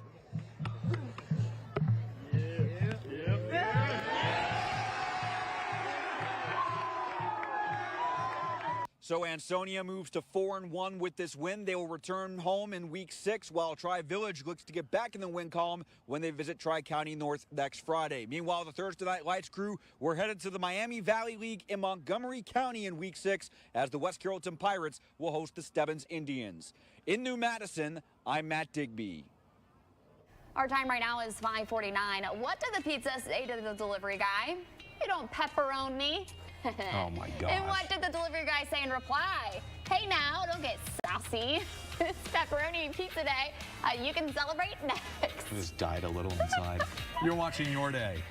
S11: So Ansonia moves to 4-1 with this win. They will return home in week 6, while Tri-Village looks to get back in the win column when they visit Tri-County North next Friday. Meanwhile, the Thursday Night Lights crew were headed to the Miami Valley League in Montgomery County in week 6, as the West Carrollton Pirates will host the Stebbins Indians. In New Madison, I'm Matt Digby.
S3: Our time right now is 5:49. What did the pizza say to the delivery guy? You don't pepperoni.
S2: Oh my God.
S3: And what did the delivery guy say in reply? Hey now, don't get sassy. It's Pepperoni Pizza Day. You can celebrate next.
S2: I just died a little inside. You're watching Your Day.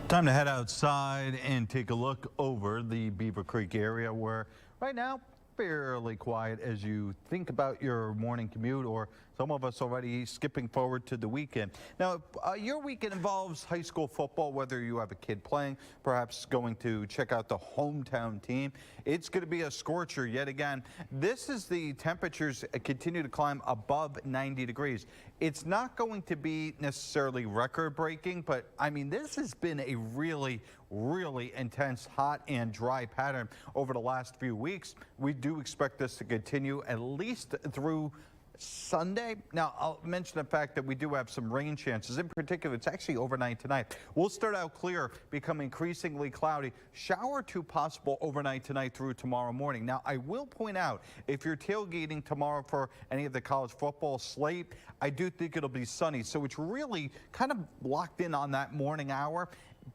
S4: Time to head outside and take a look over the Beaver Creek area, where right now fairly quiet as you think about your morning commute or Some of us already skipping forward to the weekend. Now, your weekend involves high school football, whether you have a kid playing, perhaps going to check out the hometown team. It's going to be a scorcher yet again. This is the temperatures continue to climb above 90 degrees. It's not going to be necessarily record-breaking, but I mean, this has been a really intense hot and dry pattern over the last few weeks. We do expect this to continue at least through Sunday. Now, I'll mention the fact that we do have some rain chances. In particular, it's actually overnight tonight. We'll start out clear, become increasingly cloudy. Shower or two possible overnight tonight through tomorrow morning. Now, I will point out, if you're tailgating tomorrow for any of the college football slate, I do think it'll be sunny. So it's really kind of locked in on that morning hour.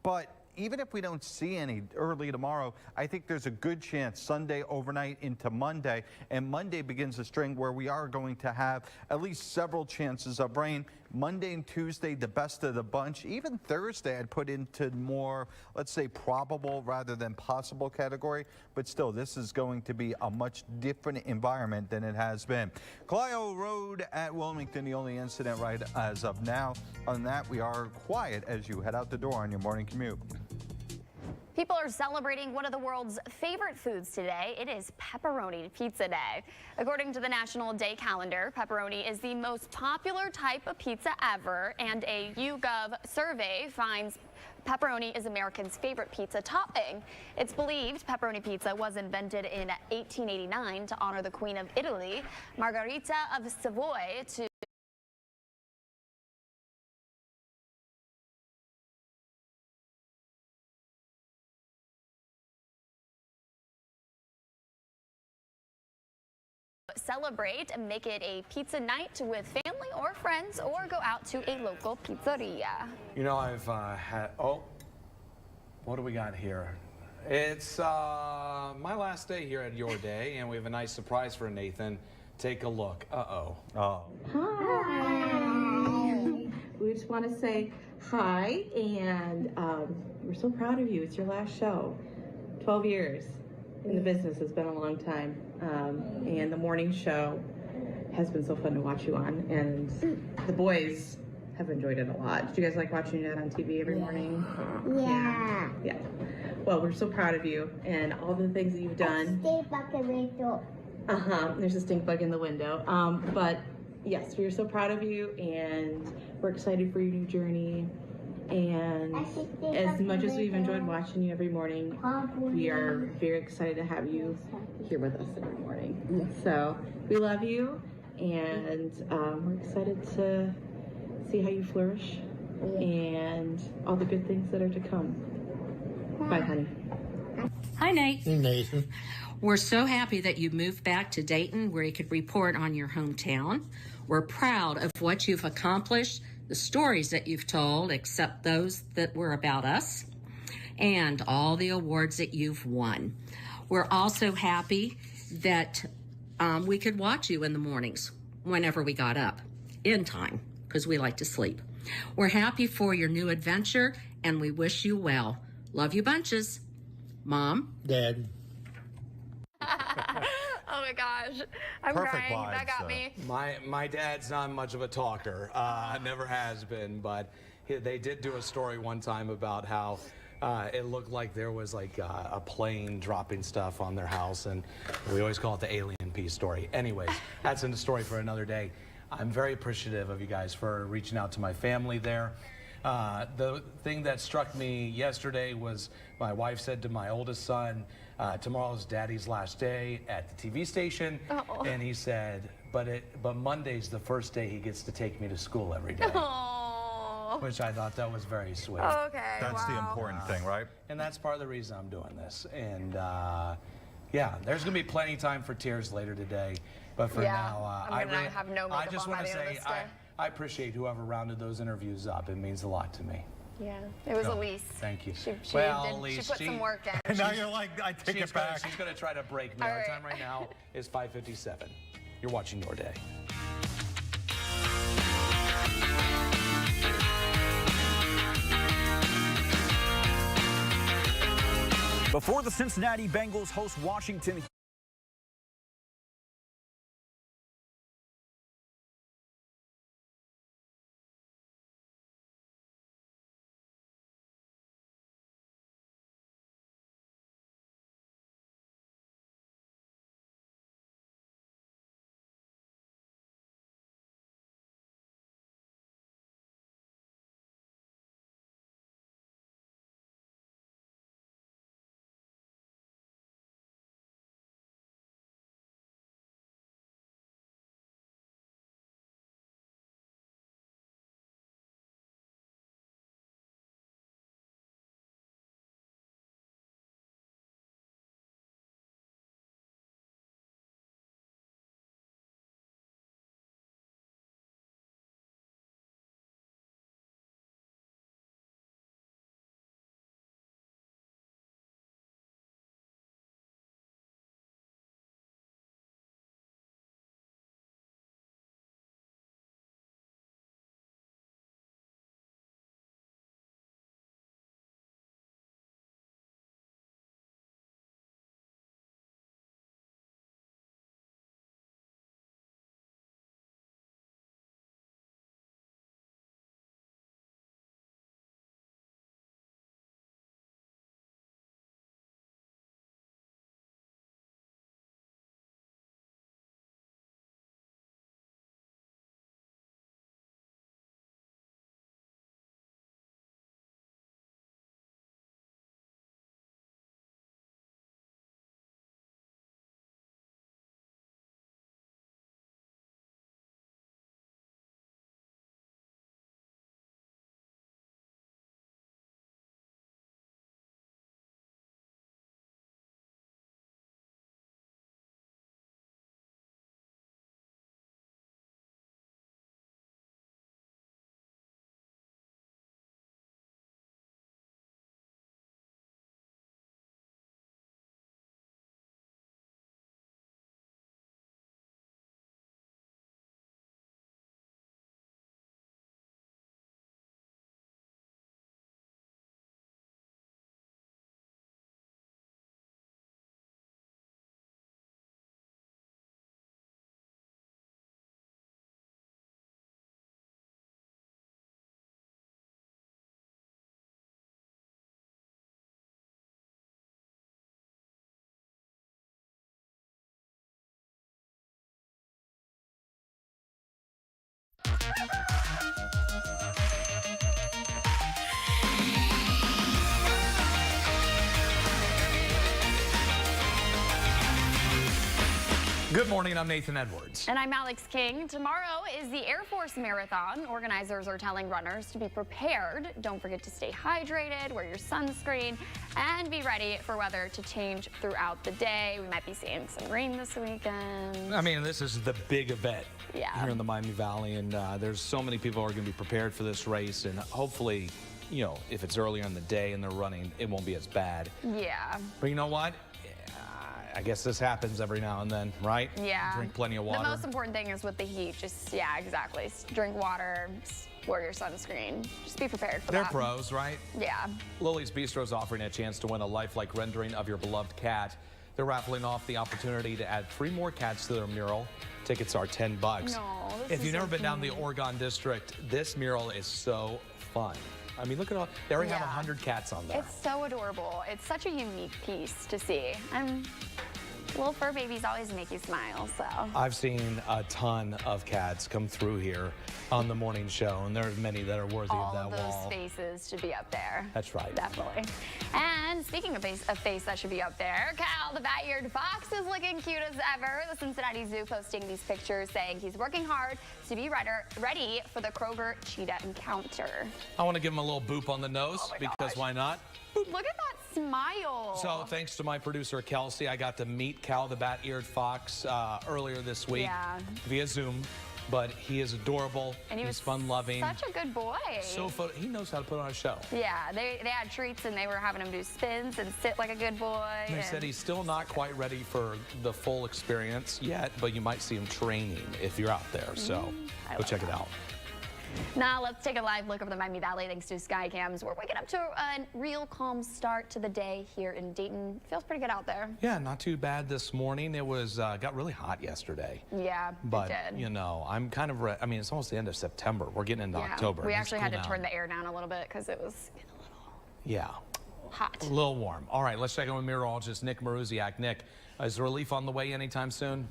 S4: But even if we don't see any early tomorrow, I think there's a good chance Sunday overnight into Monday, and Monday begins a string where we are going to have at least several chances of rain. Monday and Tuesday, the best of the bunch. Even Thursday, I'd put into more, let's say, probable rather than possible category. But still, this is going to be a much different environment than it has been. Clio Road at Wilmington, the only incident right as of now. On that, we are quiet as you head out the door on your morning commute.
S3: People are celebrating one of the world's favorite foods today. It is pepperoni pizza day. According to the National Day calendar, pepperoni is the most popular type of pizza ever, and a YouGov survey finds pepperoni is Americans' favorite pizza topping. It's believed pepperoni pizza was invented in 1889 to honor the Queen of Italy, Margherita of Savoy, to celebrate and make it a pizza night with family or friends, or go out to a local pizzeria.
S2: You know, I've had, what do we got here? It's my last day here at Your Day, and we have a nice surprise for Nathan. Take a look. Uh-oh.
S17: Hi. We just want to say hi, and we're so proud of you. It's your last show. 12 years in the business has been a long time, and the morning show has been so fun to watch you on, and the boys have enjoyed it a lot. Did you guys like watching it on TV every morning? Yeah. Well, we're so proud of you and all the things that you've done. There's a stink bug in the window. But yes, we're so proud of you, and we're excited for your new journey. And as much as we've enjoyed watching you every morning, we are very excited to have you here with us every morning. So we love you, and we're excited to see how you flourish and all the good things that are to come. Bye, honey.
S18: Hi, Nate.
S23: Hey, Nathan.
S18: We're so happy that you moved back to Dayton, where you could report on your hometown. We're proud of what you've accomplished, the stories that you've told, except those that were about us, and all the awards that you've won. We're also happy that we could watch you in the mornings whenever we got up, in time, because we like to sleep. We're happy for your new adventure, and we wish you well. Love you bunches. Mom?
S23: Dad.
S3: Oh my gosh, I'm
S4: Perfect
S3: crying.
S4: vibes,
S3: That got me.
S2: My dad's not much of a talker, never has been, but they did do a story one time about how it looked like there was like a plane dropping stuff on their house, and we always call it the alien piece story. Anyways, that's in the story for another day. I'm very appreciative of you guys for reaching out to my family there. The thing that struck me yesterday was my wife said to my oldest son, tomorrow's Daddy's last day at the TV station. And he said, but Monday's the first day he gets to take me to school every day. Which I thought that was very sweet.
S3: Okay,
S4: That's the important thing, right?
S2: And that's part of the reason I'm doing this. And yeah, there's going to be plenty of time for tears later today. But for now,
S3: I'm gonna have no makeup
S2: I just
S3: on
S2: want
S3: by
S2: to
S3: the end of
S2: say,
S3: this day.
S2: I appreciate whoever rounded those interviews up. It means a lot to me.
S3: Yeah, it was
S2: So,
S3: Elise.
S2: Thank you.
S3: She
S2: Elise,
S3: put some work in.
S4: And now you're like, I take it back.
S2: She's going to try to break me.
S3: All
S2: Our
S3: right.
S2: time right now is 5:57. You're watching Your Day.
S11: Before the Cincinnati Bengals host Washington
S2: Good morning, I'm Nathan Edwards.
S3: And I'm Alex King. Tomorrow is the Air Force Marathon. Organizers are telling runners to be prepared. Don't forget to stay hydrated, wear your sunscreen, and be ready for weather to change throughout the day. We might be seeing some rain this weekend.
S2: I mean, this is the big event
S3: Yeah.
S2: here in the Miami Valley, and there's so many people who are going to be prepared for this race, and hopefully, you know, if it's earlier in the day and they're running, it won't be as bad.
S3: Yeah.
S2: But you know what? I guess this happens every now and then, right?
S3: Yeah.
S2: Drink plenty of water.
S3: The most important thing is with the heat, just, yeah, exactly. Drink water, wear your sunscreen. Just be prepared for
S2: They're
S3: that.
S2: pros, right?
S3: Yeah.
S2: Lily's Bistro is offering a chance to win a lifelike rendering of your beloved cat. They're raffling off the opportunity to add 3 more cats to their mural. Tickets are $10.
S3: No,
S2: If you've never been down the Oregon District, this mural is so fun. I mean, look at all, they already have 100 cats on there.
S3: It's so adorable. It's such a unique piece to see. And little fur babies always make you smile, so.
S2: I've seen a ton of cats come through here on the morning show, and there are many that are worthy of that
S3: all those
S2: wall.
S3: faces should be up there.
S2: That's right.
S3: Definitely. And speaking of face that should be up there, Cal the bat-eared fox is looking cute as ever. The Cincinnati Zoo posting these pictures saying he's working hard to be ready for the Kroger cheetah encounter.
S2: I want to give him a little boop on the nose, because why not?
S3: Look at that smile.
S2: So thanks to my producer, Kelsey, I got to meet Cal the bat-eared fox earlier this week via Zoom. But he is adorable.
S3: And he's
S2: fun-loving.
S3: Such a good boy.
S2: He knows how to put on a show.
S3: Yeah, they had treats and they were having him do spins and sit like a good boy.
S2: They said he's still not quite ready for the full experience yet, but you might see him training if you're out there. So go check it out.
S3: Now let's take a live look over the Miami Valley thanks to Skycams. We're waking up to a real calm start to the day here in Dayton. Feels pretty good out there.
S2: Yeah, not too bad this morning. It was got really hot yesterday.
S3: Yeah,
S2: but
S3: it did.
S2: You know, I'm kind of I mean, it's almost the end of September. We're getting into October.
S3: We actually had to turn the air down a little bit because it was getting a little hot.
S2: A little warm. All right, let's check in with meteorologist Nick Maruziak. Nick, is relief on the way anytime soon?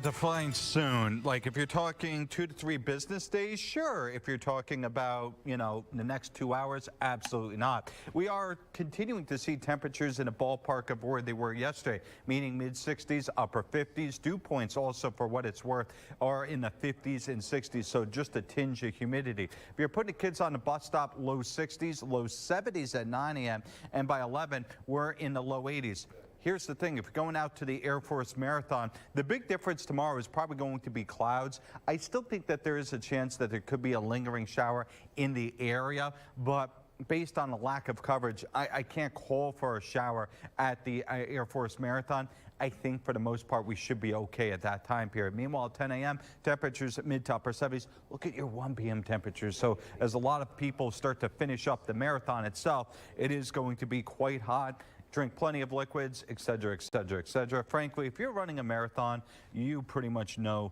S4: Define soon. Like if you're talking 2 to 3 business days, sure. If you're talking about, you know, the next 2 hours, absolutely not. We are continuing to see temperatures in a ballpark of where they were yesterday, meaning mid-60s, upper 50s. Dew points also, for what it's worth, are in the 50s and 60s, so just a tinge of humidity. If you're putting kids on the bus stop, low 60s, low 70s at 9 a.m., and by 11, we're in the low 80s. Here's the thing, if you're going out to the Air Force Marathon, the big difference tomorrow is probably going to be clouds. I still think that there is a chance that there could be a lingering shower in the area, but based on the lack of coverage, I can't call for a shower at the Air Force Marathon. I think for the most part we should be okay at that time period. Meanwhile, at 10 a.m., temperatures at mid to upper 70s. Look at your 1 p.m. temperatures. So as a lot of people start to finish up the marathon itself, it is going to be quite hot. Drink plenty of liquids, et cetera, et cetera, et cetera. Frankly, if you're running a marathon, you pretty much know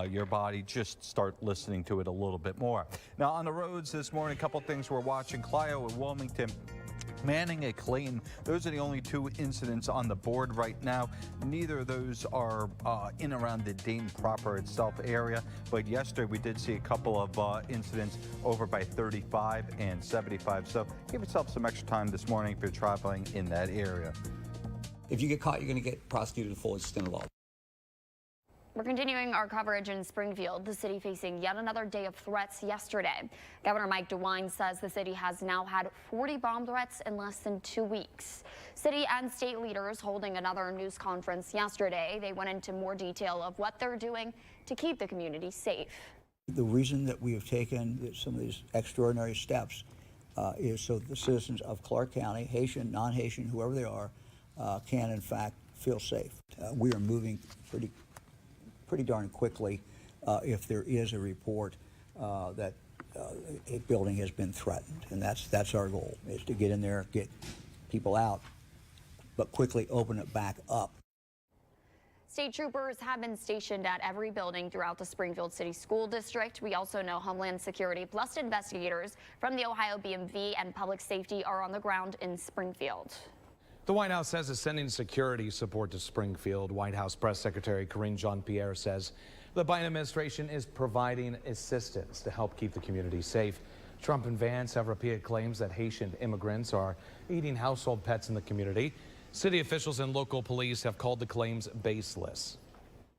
S4: your body. Just start listening to it a little bit more. Now, on the roads this morning, a couple things we're watching. Clio and Wilmington, Manning at Clayton. Those are the only 2 incidents on the board right now. Neither of those are in around the Dayton proper itself area. But yesterday we did see a couple of incidents over by 35 and 75. So give yourself some extra time this morning if you're traveling in that area.
S12: If you get caught, you're going to get prosecuted to the full extent of law.
S3: We're continuing our coverage in Springfield, the city facing yet another day of threats yesterday. Governor Mike DeWine says the city has now had 40 bomb threats in less than 2 weeks. City and state leaders holding another news conference yesterday. They went into more detail of what they're doing to keep the community safe.
S5: The reason that we have taken some of these extraordinary steps is so the citizens of Clark County, Haitian, non-Haitian, whoever they are, can in fact feel safe. We are moving pretty darn quickly if there is a report that a building has been threatened, and that's our goal, is to get in there, get people out, but quickly open it back up.
S3: State troopers have been stationed at every building throughout the Springfield City School District. We also know Homeland Security plus investigators from the Ohio BMV and Public Safety are on the ground in Springfield.
S2: The White House says it's sending security support to Springfield. White House Press Secretary Greene Jean-Pierre says the Biden administration is providing assistance to help keep the community safe. Trump and Vance have repeated claims that Haitian immigrants are eating household pets in the community. City officials and local police have called the claims baseless.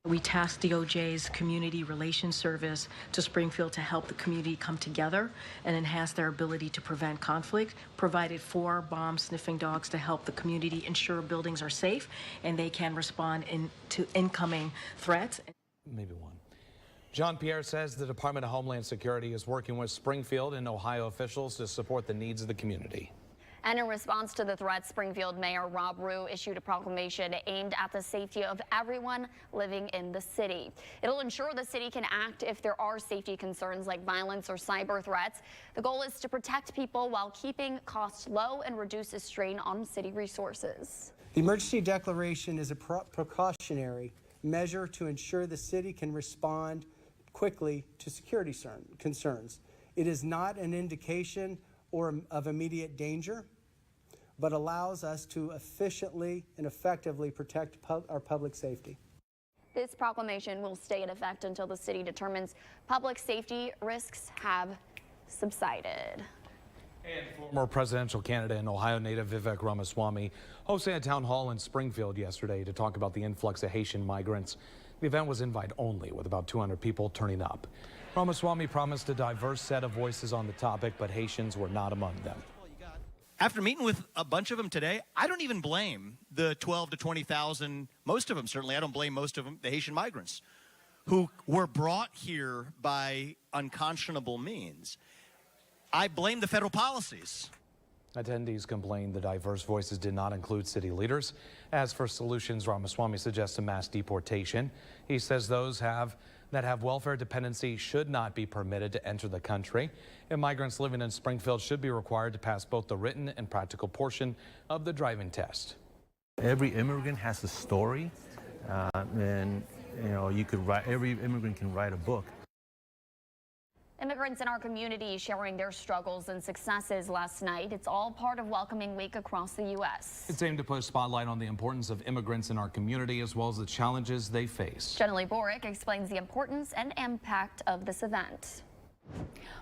S14: We tasked DOJ's Community Relations Service to Springfield to help the community come together and enhance their ability to prevent conflict, provided 4 bomb-sniffing dogs to help the community ensure buildings are safe and they can respond to incoming threats.
S2: Maybe one. Jean-Pierre says the Department of Homeland Security is working with Springfield and Ohio officials to support the needs of the community.
S3: And in response to the threat, Springfield Mayor Rob Rue issued a proclamation aimed at the safety of everyone living in the city. It'll ensure the city can act if there are safety concerns like violence or cyber threats. The goal is to protect people while keeping costs low and reduce the strain on city resources.
S1: The emergency declaration is a precautionary measure to ensure the city can respond quickly to security concerns. It is not an indication of immediate danger, but allows us to efficiently and effectively protect our public safety.
S3: This proclamation will stay in effect until the city determines public safety risks have subsided.
S2: And former presidential candidate and Ohio native Vivek Ramaswamy hosted a town hall in Springfield yesterday to talk about the influx of Haitian migrants. The event was invite only, with about 200 people turning up. Ramaswamy promised a diverse set of voices on the topic, but Haitians were not among them.
S21: After meeting with a bunch of them today, I don't even blame the 12 to 20,000, most of them certainly, I don't blame most of them, the Haitian migrants, who were brought here by unconscionable means. I blame the federal policies.
S2: Attendees complained the diverse voices did not include city leaders. As for solutions, Ramaswamy suggests a mass deportation. He says those that have welfare dependency should not be permitted to enter the country. And migrants living in Springfield should be required to pass both the written and practical portion of the driving test.
S23: Every immigrant has a story, and you could write. Every immigrant can write a book.
S3: Immigrants in our community sharing their struggles and successes last night. It's all part of Welcoming Week across the U.S.
S2: It's aimed to put a spotlight on the importance of immigrants in our community as well as the challenges they face.
S3: Jenny Borick explains the importance and impact of this event.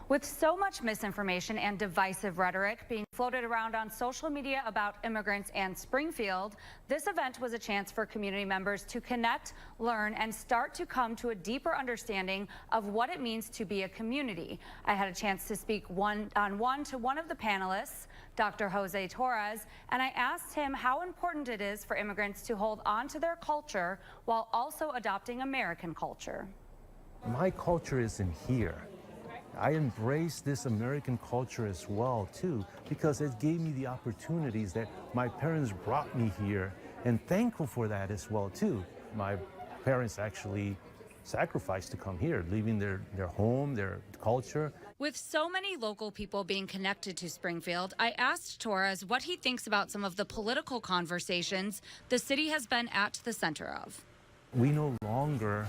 S24: With so much misinformation and divisive rhetoric being floated around on social media about immigrants and Springfield, this event was a chance for community members to connect, learn, and start to come to a deeper understanding of what it means to be a community. I had a chance to speak one-on-one to one of the panelists, Dr. Jose Torres, and I asked him how important it is for immigrants to hold on to their culture while also adopting American culture.
S23: My culture isn't here. I embrace this American culture as well, too, because it gave me the opportunities that my parents brought me here, and thankful for that as well, too. My parents actually sacrificed to come here, leaving their home, their culture.
S24: With so many local people being connected to Springfield, I asked Torres what he thinks about some of the political conversations the city has been at the center of.
S23: We no longer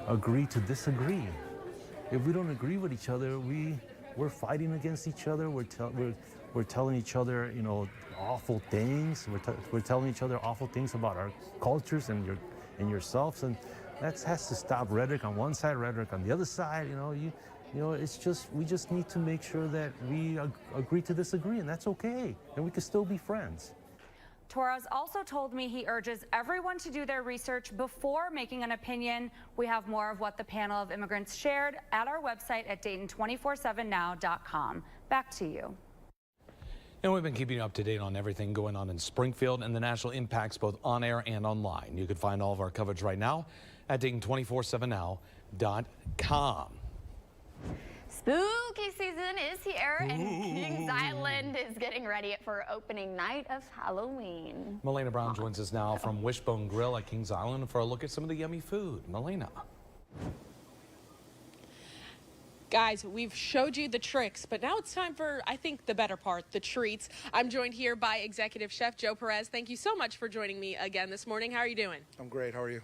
S23: agree to disagree. If we don't agree with each other, we're fighting against each other. We're telling each other, awful things. We're telling each other awful things about our cultures and yourselves, and that has to stop. Rhetoric on one side, rhetoric on the other side. It's just we just need to make sure that we agree to disagree, and that's okay, and we can still be friends.
S24: Torres also told me he urges everyone to do their research before making an opinion. We have more of what the panel of immigrants shared at our website at Dayton247now.com. Back to you.
S2: And we've been keeping you up to date on everything going on in Springfield and the national impacts both on air and online. You can find all of our coverage right now at Dayton247now.com.
S3: Spooky season is here, and Kings Island is getting ready for opening night of Halloween.
S2: Melena Brown joins us now from Wishbone Grill at Kings Island for a look at some of the yummy food. Melena.
S10: Guys, we've showed you the tricks, but now it's time for, I think, the better part, the treats. I'm joined here by Executive Chef Joe Perez. Thank you so much for joining me again this morning. How are you doing?
S25: I'm great. How are you?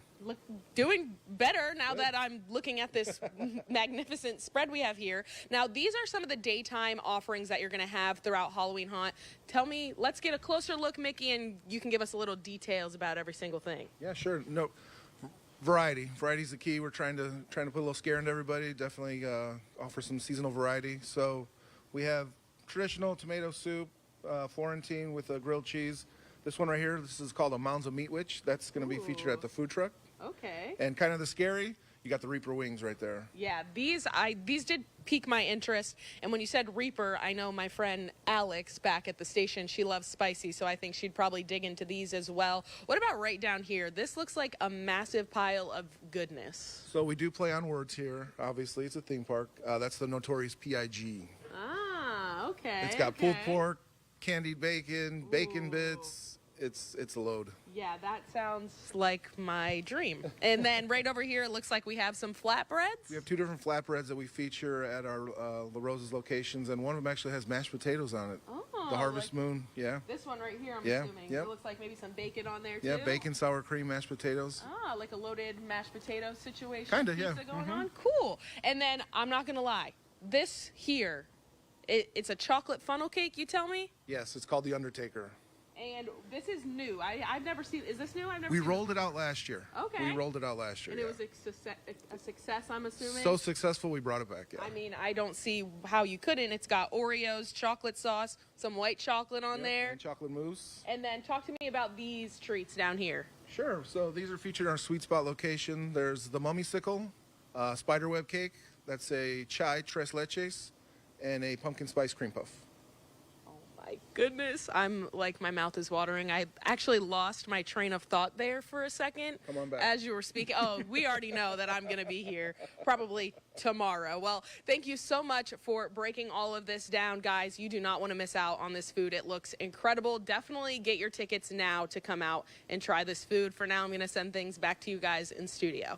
S10: Doing better now that I'm looking at this magnificent spread we have here. Now, these are some of the daytime offerings that you're going to have throughout Halloween Haunt. Tell me, let's get a closer look, Mickey, and you can give us a little details about every single thing.
S25: Yeah, sure. No. Variety. Variety's the key. We're trying to put a little scare into everybody. Definitely offer some seasonal variety. So we have traditional tomato soup, Florentine with a grilled cheese. This one right here, this is called a Mounds of Meat Witch. That's going to be featured at the food truck.
S10: Okay.
S25: And kind of the scary, you got the Reaper wings right there.
S10: Yeah, these did pique my interest. And when you said Reaper, I know my friend Alex back at the station, she loves spicy, so I think she'd probably dig into these as well. What about right down here? This looks like a massive pile of goodness.
S25: So we do play on words here. Obviously, it's a theme park. That's the notorious PIG.
S10: Ah, okay.
S25: It's got pulled pork, candied bacon, bacon bits. It's a load.
S10: Yeah, that sounds like my dream. And then right over here, it looks like we have some flatbreads.
S25: We have 2 different flatbreads that we feature at our La Rosa's locations, and one of them actually has mashed potatoes on it.
S10: Oh,
S25: the Harvest Moon, yeah.
S10: This one right here, I'm
S25: Yeah,
S10: assuming.
S25: yep.
S10: It looks like maybe some bacon on there, too.
S25: Yeah, bacon, sour cream, mashed potatoes.
S10: Ah, like a loaded mashed potato situation.
S25: Kinda, yeah.
S10: Pizza going on. Cool. And then, I'm not going to lie, this here, it's a chocolate funnel cake, you tell me?
S25: Yes, it's called the Undertaker.
S10: And this is new. I've never seen. Is this new? I've never.
S25: We
S10: seen
S25: rolled it out last year.
S10: Okay.
S25: We rolled it out last year.
S10: And
S25: yeah.
S10: it was a success, I'm assuming.
S25: So successful, we brought it back. Yeah.
S10: I mean, I don't see how you couldn't. It's got Oreos, chocolate sauce, some white chocolate on there,
S25: and chocolate mousse.
S10: And then talk to me about these treats down here.
S25: Sure. So these are featured in our Sweet Spot location. There's the Mummy Sickle, spiderweb cake. That's a chai tres leches, and a pumpkin spice cream puff.
S10: My goodness, I'm like, my mouth is watering. I actually lost my train of thought there for a second.
S25: Come on back.
S10: As you were speaking. Oh, we already know that I'm going to be here probably tomorrow. Well, thank you so much for breaking all of this down, guys. You do not want to miss out on this food. It looks incredible. Definitely get your tickets now to come out and try this food. For now, I'm going to send things back to you guys in studio.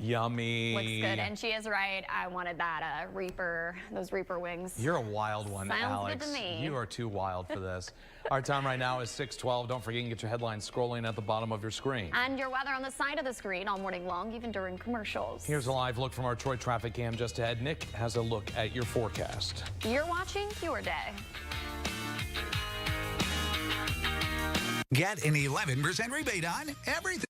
S2: Yummy.
S3: Looks good, and she is right. I wanted that Reaper, those Reaper wings.
S2: You're a wild one,
S3: Sounds
S2: Alex.
S3: good to me.
S2: You are too wild for this. Our time right now is 6:12. Don't forget, you can get your headlines scrolling at the bottom of your screen.
S3: And your weather on the side of the screen all morning long, even during commercials.
S2: Here's a live look from our Troy traffic cam just ahead. Nick has a look at your forecast.
S3: You're watching your day.
S6: Get an 11% rebate on everything.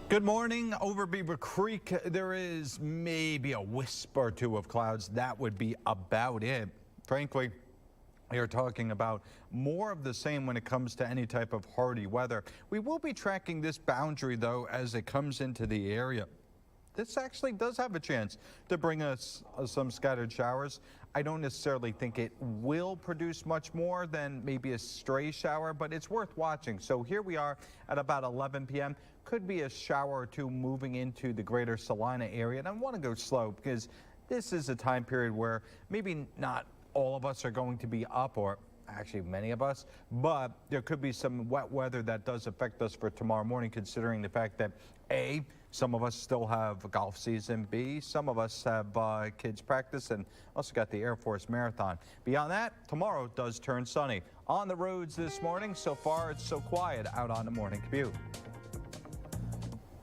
S4: Good morning. Over Beaver Creek, there is maybe a wisp or two of clouds. That would be about it. Frankly, you're talking about more of the same when it comes to any type of hardy weather. We will be tracking this boundary, though, as it comes into the area. This actually does have a chance to bring us some scattered showers. I don't necessarily think it will produce much more than maybe a stray shower, but it's worth watching. So here we are at about 11 p.m. Could be a shower or two moving into the greater Salina area. And I want to go slow because this is a time period where maybe not all of us are going to be up, or actually many of us, but there could be some wet weather that does affect us for tomorrow morning, considering the fact that A, some of us still have golf season, B, some of us have kids practice, and also got the Air Force Marathon. Beyond that, tomorrow does turn sunny. On the roads this morning, so far it's so quiet out on the morning commute.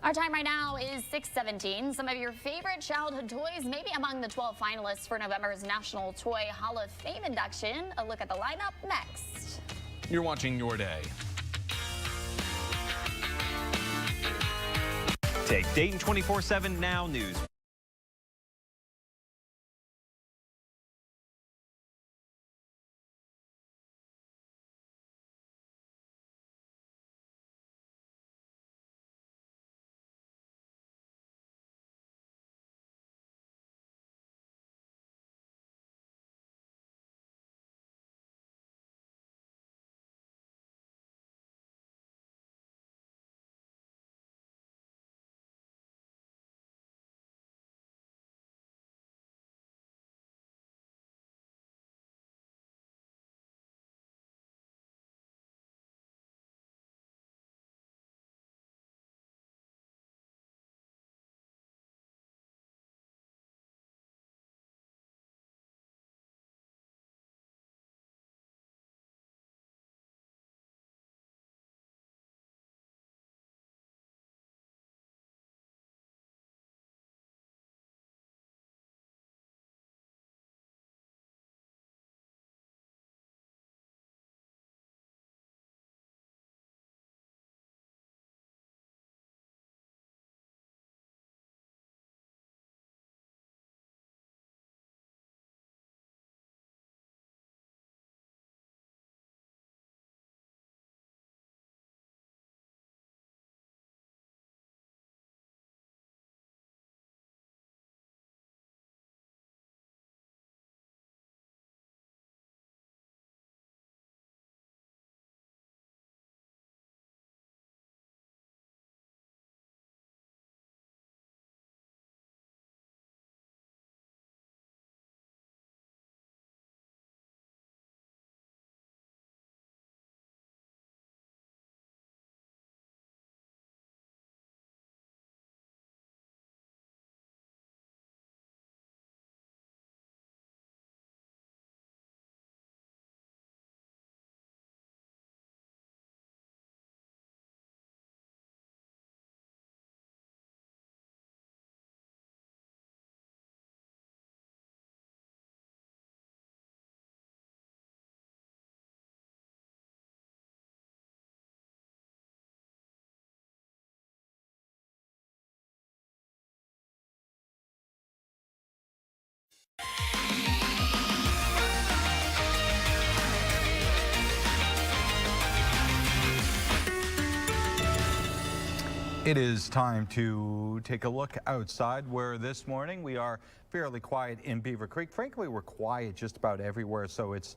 S3: Our time right now is 6:17. Some of your favorite childhood toys may be among the 12 finalists for November's National Toy Hall of Fame induction. A look at the lineup next.
S2: You're watching Your Day.
S20: Take Dayton 24/7 Now News.
S4: It is time to take a look outside, where this morning we are fairly quiet in Beaver Creek. Frankly, we're quiet just about everywhere, so it's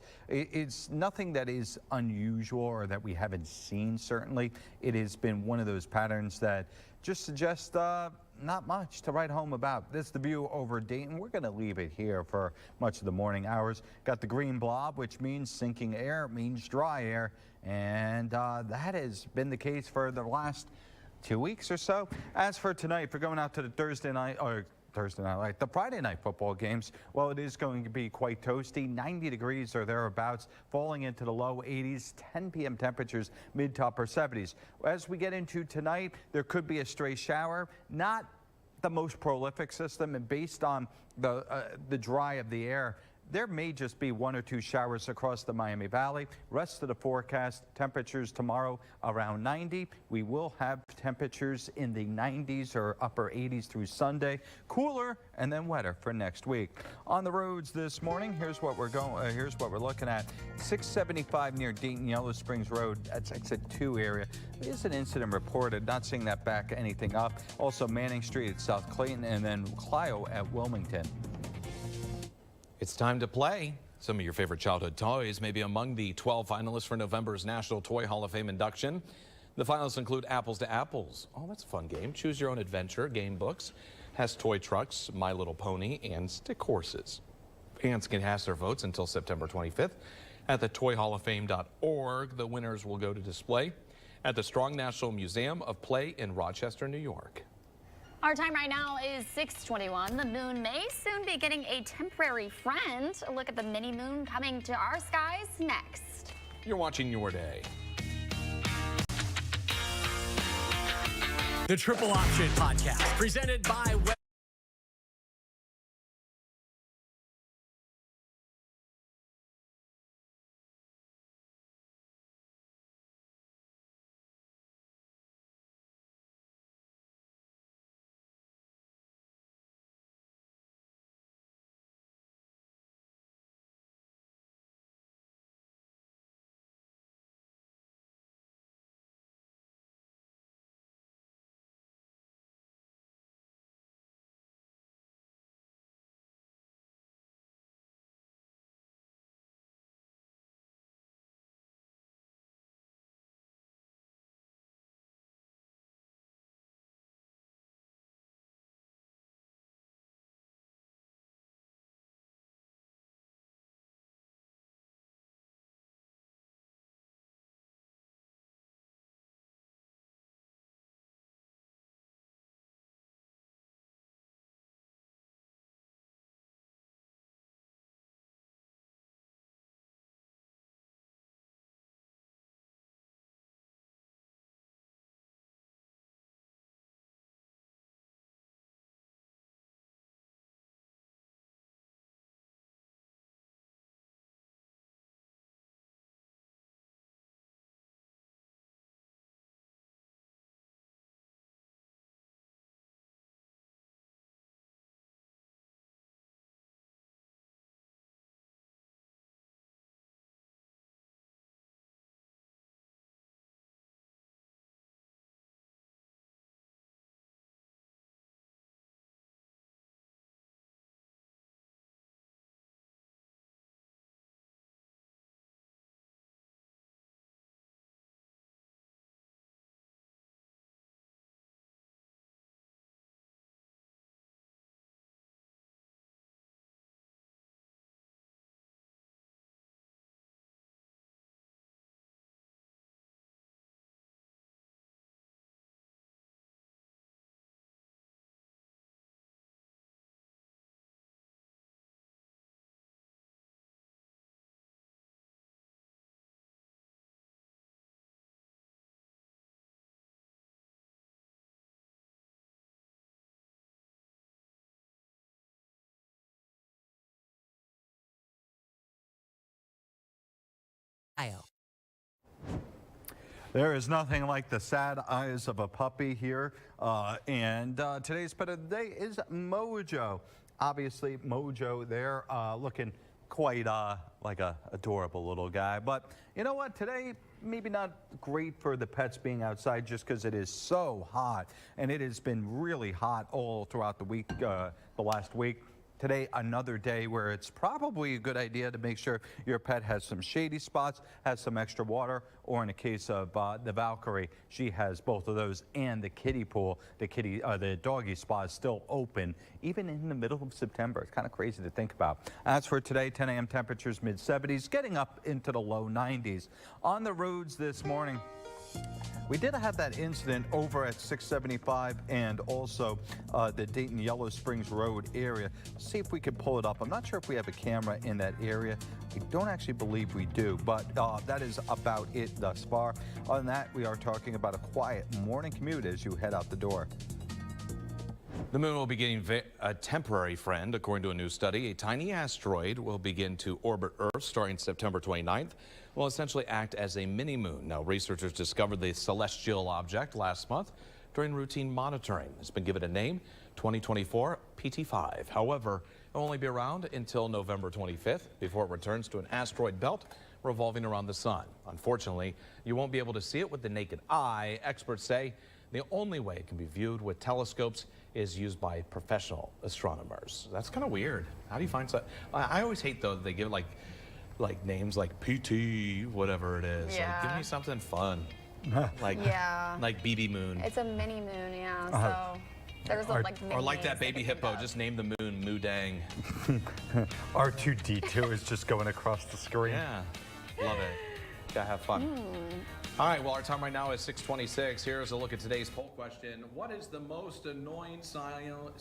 S4: nothing that is unusual or that we haven't seen. Certainly, it has been one of those patterns that just suggests not much to write home about. This is the view over Dayton. We're going to leave it here for much of the morning hours. Got the green blob, which means sinking air, means dry air, and that has been the case for the last 2 weeks or so. As for tonight, if you're going out to the the Friday night football games, well, it is going to be quite toasty, 90 degrees or thereabouts, falling into the low 80s, 10 p.m. temperatures, mid to upper 70s. As we get into tonight, there could be a stray shower, not the most prolific system, and based on the dry of the air, there may just be 1 or 2 showers across the Miami Valley. Rest of the forecast, temperatures tomorrow around 90. We will have temperatures in the 90s or upper 80s through Sunday. Cooler and then wetter for next week. On the roads this morning, here's what we're looking at. 675 near Dayton Yellow Springs Road. That's exit 2 area. There is an incident reported. Not seeing that back anything up. Also Manning Street at South Clayton, and then Clio at Wilmington.
S2: It's time to play. Some of your favorite childhood toys may be among the 12 finalists for November's National Toy Hall of Fame induction. The finalists include Apples to Apples. Oh, that's a fun game. Choose your own adventure. Game books. Has toy trucks, My Little Pony, and stick horses. Fans can cast their votes until September 25th at the toyhalloffame.org. The winners will go to display at the Strong National Museum of Play in Rochester, New York.
S3: Our time right now is 6:21. The moon may soon be getting a temporary friend. A look at the mini moon coming to our skies next.
S2: You're watching Your Day.
S8: The Triple Option Podcast, presented by
S4: There is nothing like the sad eyes of a puppy here. Today's pet of the day is Mojo. Obviously, Mojo, they're looking quite like a adorable little guy. But you know what? Today, maybe not great for the pets being outside just because it is so hot. And it has been really hot all throughout the week, the last week. Today, another day where it's probably a good idea to make sure your pet has some shady spots, has some extra water, or in the case of the Valkyrie, she has both of those and the kiddie pool. The doggy spa is still open, even in the middle of September. It's kind of crazy to think about. As for today, 10 a.m. temperatures mid-70s, getting up into the low 90s. On the roads this morning, we did have that incident over at 675 and also the Dayton Yellow Springs Road area. Let's see if we can pull it up. I'm not sure if we have a camera in that area. I don't actually believe we do, but that is about it thus far. Other than that, we are talking about a quiet morning commute as you head out the door.
S2: The moon will be getting a temporary friend, according to a new study. A tiny asteroid will begin to orbit Earth starting September 29th. Will essentially act as a mini moon. Now, researchers discovered the celestial object last month during routine monitoring. It's been given a name, 2024 PT5. However, it will only be around until November 25th before it returns to an asteroid belt revolving around the sun. Unfortunately, you won't be able to see it with the naked eye. Experts say the only way it can be viewed with telescopes is used by professional astronomers. That's kind of weird. How do you find such? I always hate though that they give like names like PT, whatever it is.
S3: Yeah.
S2: Like, give me something fun. Like BB Moon.
S3: It's a mini moon, yeah. So there's like mini
S2: or like that
S3: names
S2: baby hippo. Just name the moon Moodang.
S4: R2D2 is just going across the screen.
S2: Yeah, love it. Gotta have fun. All right, well, our time right now is 6:26. Here's a look at today's poll question. What is the most annoying sound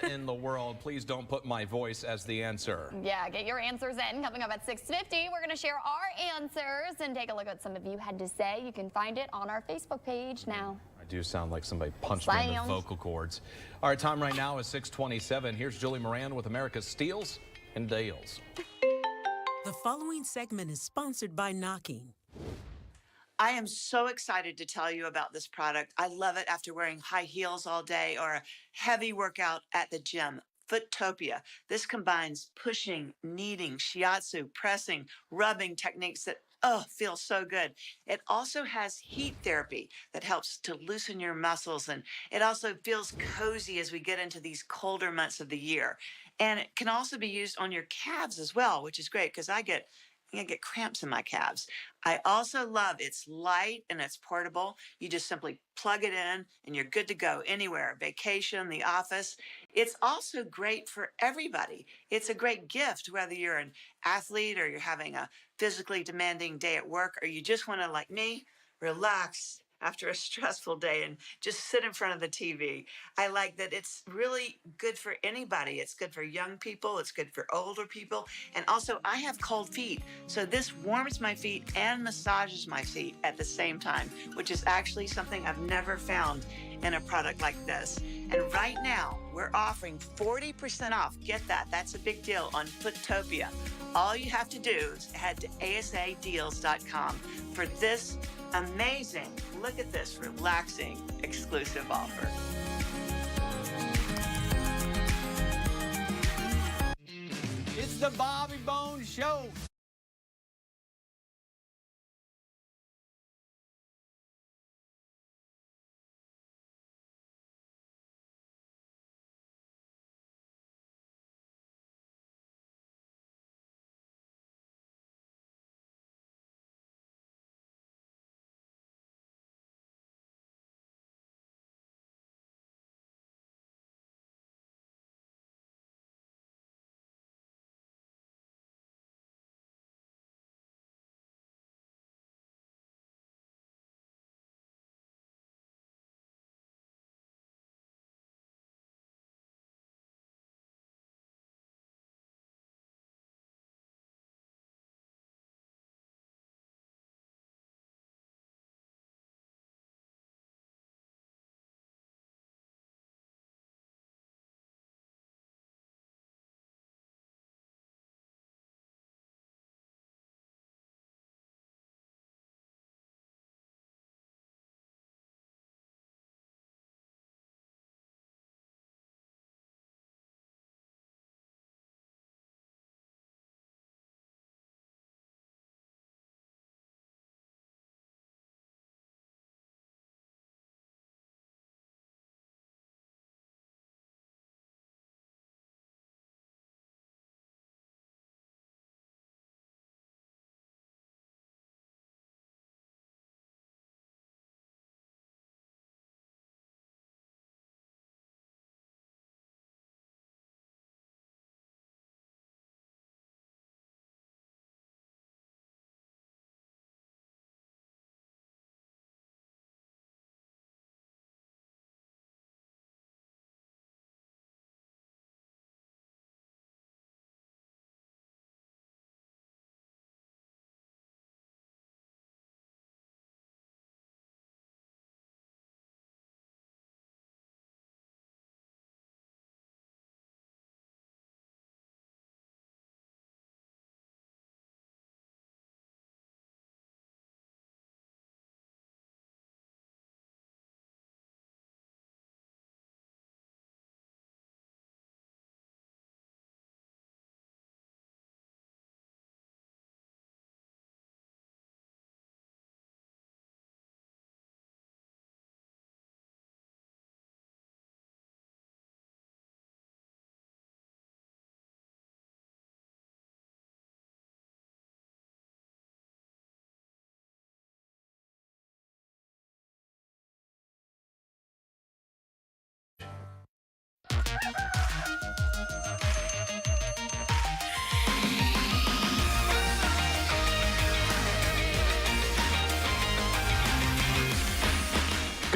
S2: in the world? Please don't put my voice as the answer.
S3: Yeah, get your answers in. Coming up at 6:50, we're going to share our answers and take a look at what some of you had to say. You can find it on our Facebook page now.
S2: I do sound like somebody punched me in the vocal cords. All right, time right now is 6:27. Here's Julie Moran with America's Steals and Deals.
S7: The following segment is sponsored by Knocking.
S9: I am so excited to tell you about this product. I love it after wearing high heels all day or a heavy workout at the gym. Foottopia. This combines pushing, kneading, shiatsu, pressing, rubbing techniques that feel so good. It also has heat therapy that helps to loosen your muscles, and it also feels cozy as we get into these colder months of the year. And it can also be used on your calves as well, which is great because I get cramps in my calves. I also love it's light and it's portable. You just simply plug it in and you're good to go anywhere, vacation, the office. It's also great for everybody. It's a great gift, whether you're an athlete or you're having a physically demanding day at work, or you just want to, like me, relax after a stressful day and just sit in front of the TV. I like that it's really good for anybody. It's good for young people. It's good for older people. And also, I have cold feet. So this warms my feet and massages my feet at the same time, which is actually something I've never found in a product like this. And right now, we're offering 40% off. Get that. That's a big deal on Foottopia. All you have to do is head to asadeals.com for this amazing, look at this, relaxing, exclusive offer.
S11: It's the Bobby Bones Show.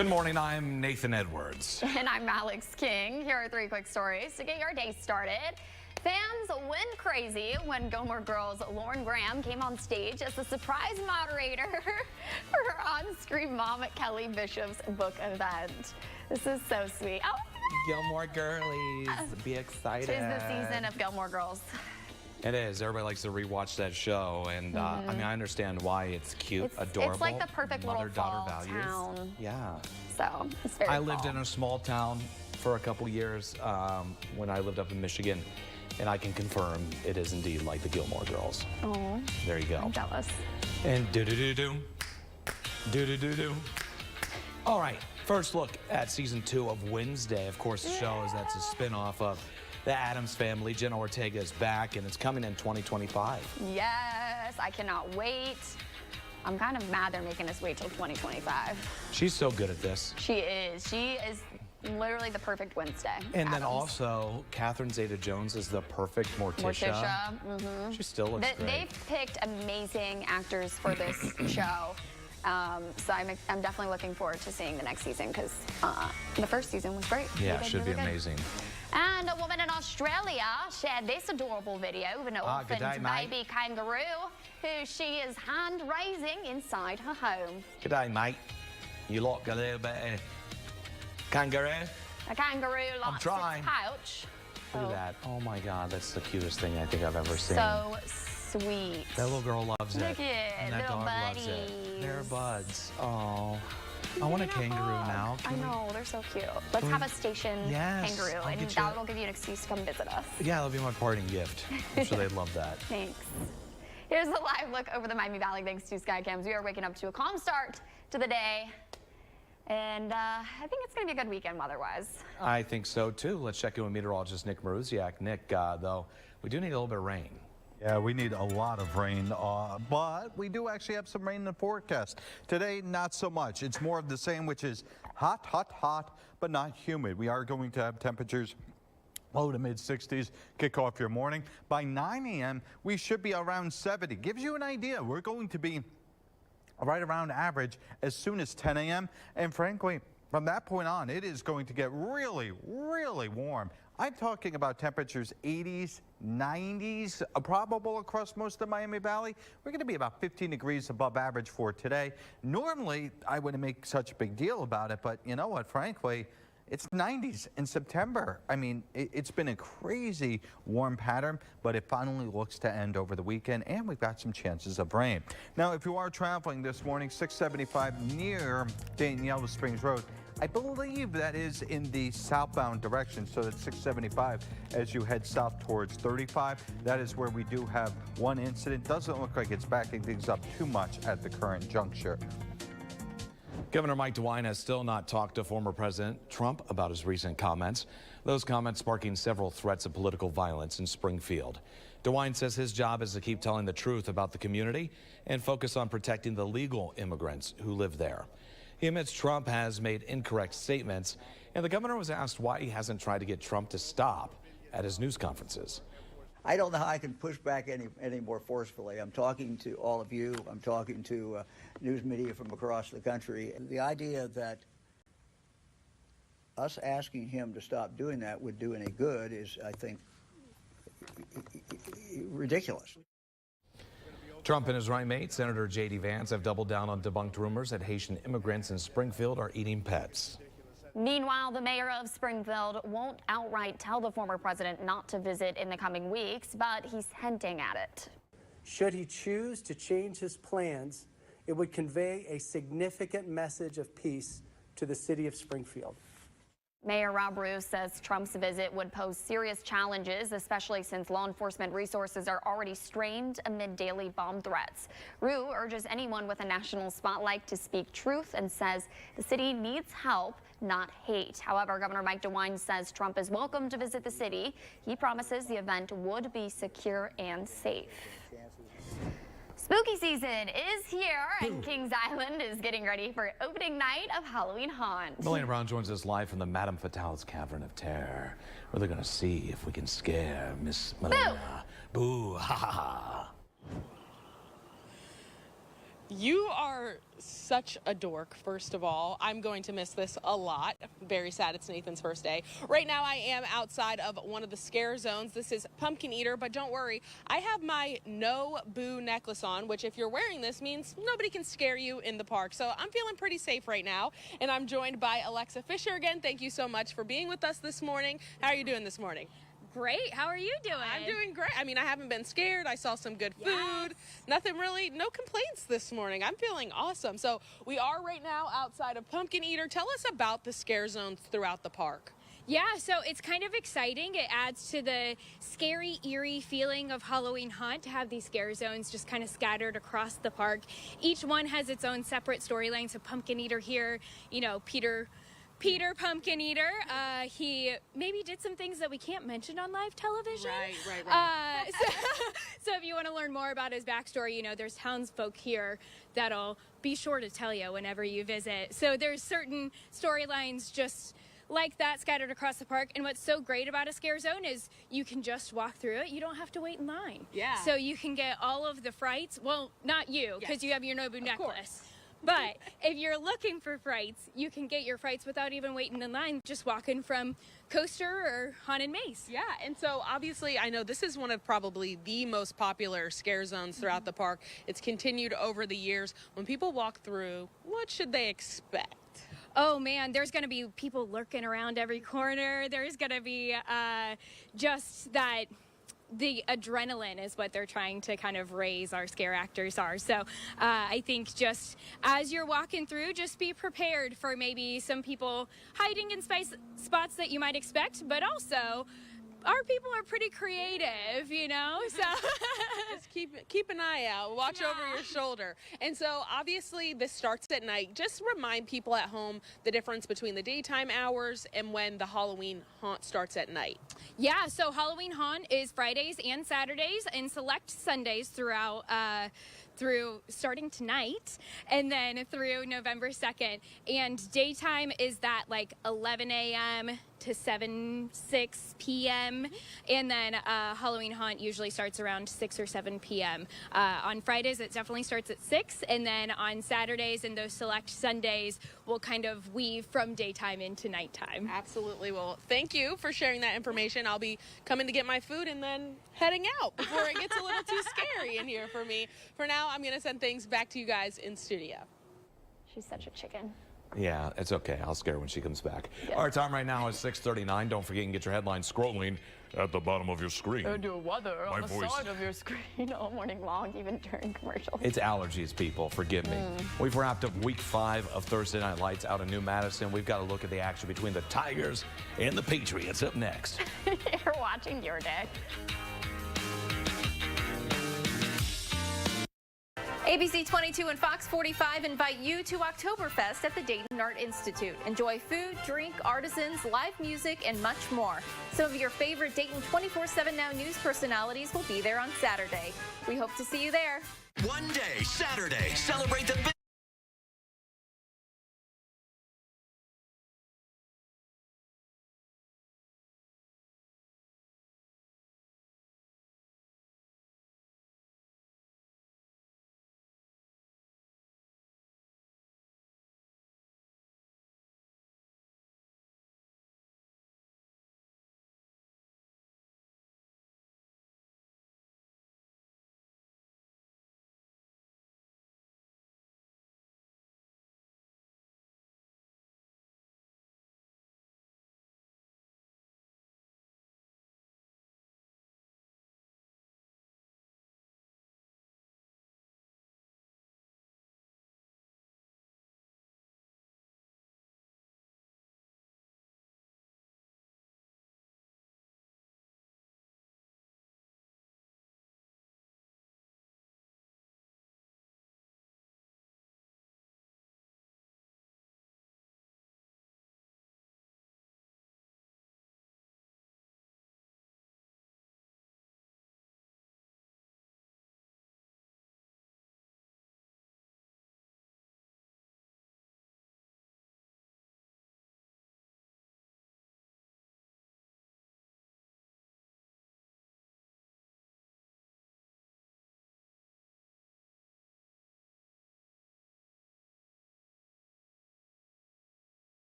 S2: Good morning, I'm Nathan Edwards.
S3: And I'm Alex King. Here are 3 quick stories to get your day started. Fans went crazy when Gilmore Girls' Lauren Graham came on stage as the surprise moderator for her on-screen mom at Kelly Bishop's book event. This is so sweet. Oh,
S13: Gilmore Girlies, be excited.
S3: 'Tis the season of Gilmore Girls.
S2: It is. Everybody likes to rewatch that show, and I mean, I understand why it's cute, adorable.
S3: It's like the perfect little fall
S2: Mother-daughter values.
S3: town.
S2: Yeah.
S3: So it's very
S2: I lived
S3: fall.
S2: in a small town for a couple years when I lived up in Michigan, and I can confirm it is indeed like the Gilmore Girls.
S3: Oh,
S2: There you go.
S3: I'm jealous.
S2: And do-do-do-do, do-do-do-do. All right, first look at season 2 of Wednesday. Of course, the show is that's a spin-off of The Addams Family. Jenna Ortega is back, and it's coming in 2025.
S3: Yes, I cannot wait. I'm kind of mad they're making us wait till 2025.
S2: She's so good at this.
S3: She is. She is literally the perfect Wednesday.
S2: And then
S3: Addams.
S2: also, Catherine Zeta-Jones is the perfect Morticia.
S3: Mm-hmm.
S2: She still looks great.
S3: They've picked amazing actors for this show. So I'm definitely looking forward to seeing the next season because the first season was great.
S2: Yeah,
S3: They
S2: it
S3: did
S2: should be
S3: really good.
S2: amazing.
S3: And a woman in Australia shared this adorable video of an
S2: good
S3: orphaned
S2: day, mate.
S3: baby kangaroo who she is hand-raising inside her home.
S2: G'day, mate. You like a little bit of kangaroo?
S3: A kangaroo likes
S2: trying.
S3: its pouch.
S2: Look at that. Oh my God, that's the cutest thing I think I've ever seen.
S3: So sweet.
S2: That little girl loves it.
S3: Look at it,
S2: And that
S3: little
S2: dog loves it.
S3: buddies.
S2: They're buds. Oh. I want a kangaroo now.
S3: I know, they're so cute. Let's have a station
S2: Yes,
S3: kangaroo,
S2: I'll
S3: and
S2: get you
S3: that'll give you an excuse to come visit us.
S2: Yeah, that'll be my parting gift. I'm sure they'd love that.
S3: Thanks. Here's the live look over the Miami Valley thanks to Skycams. We are waking up to a calm start to the day. And I think it's going to be a good weekend weather-wise.
S2: I think so, too. Let's check in with meteorologist Nick Maruziak. Nick, though, we do need a little bit of rain.
S4: Yeah, we need a lot of rain, but we do actually have some rain in the forecast. Today, not so much. It's more of the same, which is hot, hot, hot, but not humid. We are going to have temperatures low to mid 60s, kick off your morning. By 9 a.m., we should be around 70. Gives you an idea. We're going to be right around average as soon as 10 a.m. And frankly, from that point on, it is going to get really, really warm. I'm talking about temperatures 80s, 90s, probable across most of the Miami Valley. We're going to be about 15 degrees above average for today. Normally, I wouldn't make such a big deal about it, but you know what, frankly, it's 90s in September. I mean, it's been a crazy warm pattern, but it finally looks to end over the weekend, and we've got some chances of rain. Now, if you are traveling this morning, 675 near Dayton Yellow Springs Road, I believe that is in the southbound direction, so that's 675 as you head south towards 35. That is where we do have one incident. Doesn't look like it's backing things up too much at the current juncture.
S2: Governor Mike DeWine has still not talked to former President Trump about his recent comments. Those comments sparking several threats of political violence in Springfield. DeWine says his job is to keep telling the truth about the community and focus on protecting the legal immigrants who live there. He admits Trump has made incorrect statements, and the governor was asked why he hasn't tried to get Trump to stop at his news conferences.
S5: I don't know how I can push back any more forcefully. I'm talking to all of you. I'm talking to news media from across the country. The idea that us asking him to stop doing that would do any good is, I think, ridiculous.
S2: Trump and his running mate, Senator J.D. Vance, have doubled down on debunked rumors that Haitian immigrants in Springfield are eating pets.
S3: Meanwhile, the mayor of Springfield won't outright tell the former president not to visit in the coming weeks, but he's hinting at it.
S1: Should he choose to change his plans, it would convey a significant message of peace to the city of Springfield.
S3: Mayor Rob Rue says Trump's visit would pose serious challenges, especially since law enforcement resources are already strained amid daily bomb threats. Rue urges anyone with a national spotlight to speak truth and says the city needs help, not hate. However, Governor Mike DeWine says Trump is welcome to visit the city. He promises the event would be secure and safe. Spooky season is here, and Kings Island is getting ready for opening night of Halloween Haunt.
S2: Melania Brown joins us live from the Madame Fatale's Cavern of Terror, where they're going to see if we can scare Miss Melania. Boo, ha ha ha.
S10: You are such a dork, first of all. I'm going to miss this a lot. Very sad it's Nathan's first day. Right now I am outside of one of the scare zones. This is Pumpkin Eater, but don't worry. I have my No Boo necklace on, which if you're wearing this means nobody can scare you in the park. So I'm feeling pretty safe right now. And I'm joined by Alexa Fisher again. Thank you so much for being with us this morning. How are you doing this morning?
S15: Great. How are you doing?
S10: I'm doing great. I mean, I haven't been scared. I saw some good food. Nothing really, no complaints this morning. I'm feeling awesome. So we are right now outside of Pumpkin Eater. Tell us about the scare zones throughout the park.
S15: Yeah, so it's kind of exciting. It adds to the scary, eerie feeling of Halloween Haunt to have these scare zones just kind of scattered across the park. Each one has its own separate storyline. So Pumpkin Eater here, you know, Peter Pumpkin Eater, he maybe did some things that we can't mention on live television.
S10: Right.
S15: So if you want to learn more about his backstory, you know, there's townsfolk here that'll be sure to tell you whenever you visit. So there's certain storylines just like that scattered across the park. And what's so great about a scare zone is you can just walk through it. You don't have to wait in line.
S10: Yeah.
S15: So you can get all of the frights. Well, not you, because you have your Nobu necklace. But if you're looking for frights, you can get your frights without even waiting in line, just walking from Coaster or Haunted Maze.
S10: Yeah, and so obviously I know this is one of probably the most popular scare zones throughout the park. It's continued over the years. When people walk through, what should they expect?
S15: Oh man, there's going to be people lurking around every corner. There's going to be just that. The adrenaline is what they're trying to kind of raise our scare actors are. So I think just as you're walking through, just be prepared for maybe some people hiding in spots that you might expect, but also our people are pretty creative, you know, so
S10: just keep an eye out, watch over your shoulder. And so obviously this starts at night. Just remind people at home the difference between the daytime hours and when the Halloween Haunt starts at night.
S15: Yeah, so Halloween Haunt is Fridays and Saturdays and select Sundays throughout through starting tonight and then through November 2nd. And daytime is that like 11 a.m. to 6 p.m. And then Halloween Haunt usually starts around 6 or 7 p.m. On Fridays, it definitely starts at 6. And then on Saturdays and those select Sundays, we'll kind of weave from daytime into nighttime.
S10: Absolutely. Well, thank you for sharing that information. I'll be coming to get my food and then heading out before it gets a little too scary in here for me. For now, I'm going to send things back to you guys in studio.
S3: She's such a chicken.
S2: Yeah, it's okay. I'll scare her when she comes back.
S3: Yeah.
S2: Our time right now is 6:39. Don't forget you can get your headlines scrolling at the bottom of your screen.
S3: And your weather on the
S2: voice.
S3: side of your screen all morning long, even during commercials.
S2: It's allergies, people. Forgive me. We've wrapped up week 5 of Thursday Night Lights out in New Madison. We've got a look at the action between the Tigers and the Patriots up next.
S3: You're watching Your Day. ABC 22 and Fox 45 invite you to Oktoberfest at the Dayton Art Institute. Enjoy food, drink, artisans, live music, and much more. Some of your favorite Dayton 24/7 Now news personalities will be there on Saturday. We hope to see you there.
S6: One day, Saturday, celebrate the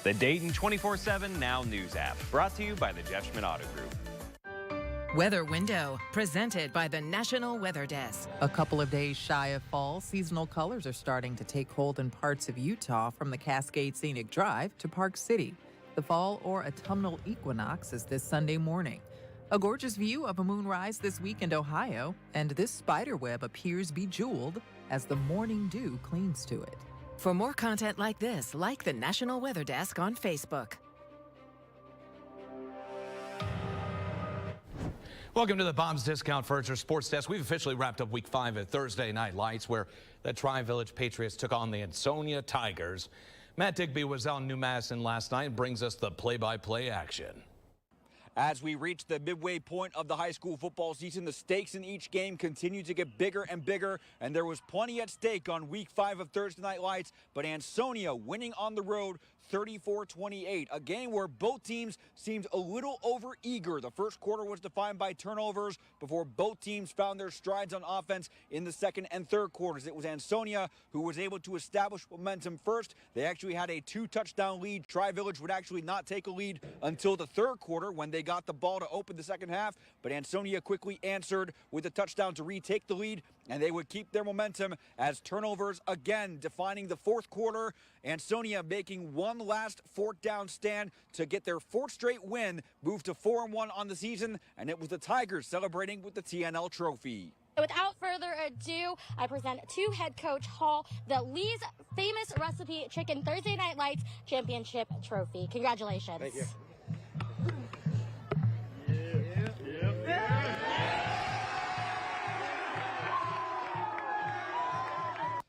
S20: The Dayton 24/7 Now News app, brought to you by the Jeff Schmidt Auto Group.
S16: Weather Window, presented by the National Weather Desk.
S17: A couple of days shy of fall, seasonal colors are starting to take hold in parts of Utah, from the Cascade Scenic Drive to Park City. The fall or autumnal equinox is this Sunday morning. A gorgeous view of a moonrise this week in Ohio, and this spider web appears bejeweled as the morning dew clings to it.
S16: For more content like this, like the National Weather Desk on Facebook.
S2: Welcome to the Bob's Discount Furniture Sports Desk. We've officially wrapped up Week 5 at Thursday Night Lights, where the Tri-Village Patriots took on the Ansonia Tigers. Matt Digby was out in New Madison last night and brings us the play-by-play action.
S11: As we reach the midway point of the high school football season, the stakes in each game continue to get bigger and bigger, and there was plenty at stake on Week 5 of Thursday Night Lights, but Ansonia winning on the road 34-28, a game where both teams seemed a little over-eager. The first quarter was defined by turnovers before both teams found their strides on offense in the second and third quarters. It was Ansonia who was able to establish momentum first. They actually had a 2-touchdown lead. Tri-Village would actually not take a lead until the third quarter when they got the ball to open the second half, but Ansonia quickly answered with a touchdown to retake the lead, and they would keep their momentum as turnovers again defining the fourth quarter. Ansonia making one last fourth down stand to get their fourth straight win, moved to 4-1 on the season, and it was the Tigers celebrating with the TNL trophy.
S18: Without further ado, I present to head coach Hall the Lee's famous recipe chicken Thursday Night Lights championship trophy. Congratulations.
S11: Thank you.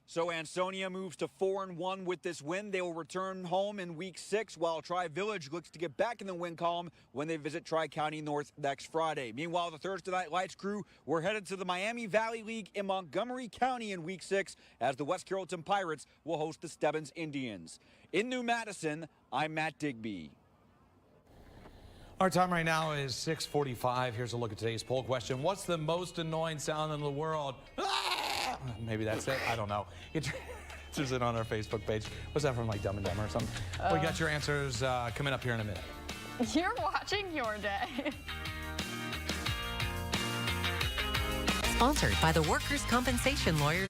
S11: So Ansonia moves to 4-1 with this win. They will return home in Week 6, while Tri-Village looks to get back in the win column when they visit Tri-County North next Friday. Meanwhile, the Thursday Night Lights crew were headed to the Miami Valley League in Montgomery County in Week 6, as the West Carrollton Pirates will host the Stebbins Indians. In New Madison, I'm Matt Digby.
S2: Our time right now is 6:45. Here's a look at today's poll question. What's the most annoying sound in the world? Ah! Maybe that's it. I don't know. It's it on our Facebook page. Was that from like Dumb and Dumber or something? We got your answers coming up here in a minute.
S3: You're watching Your Day.
S16: Sponsored by the Workers' Compensation Lawyers.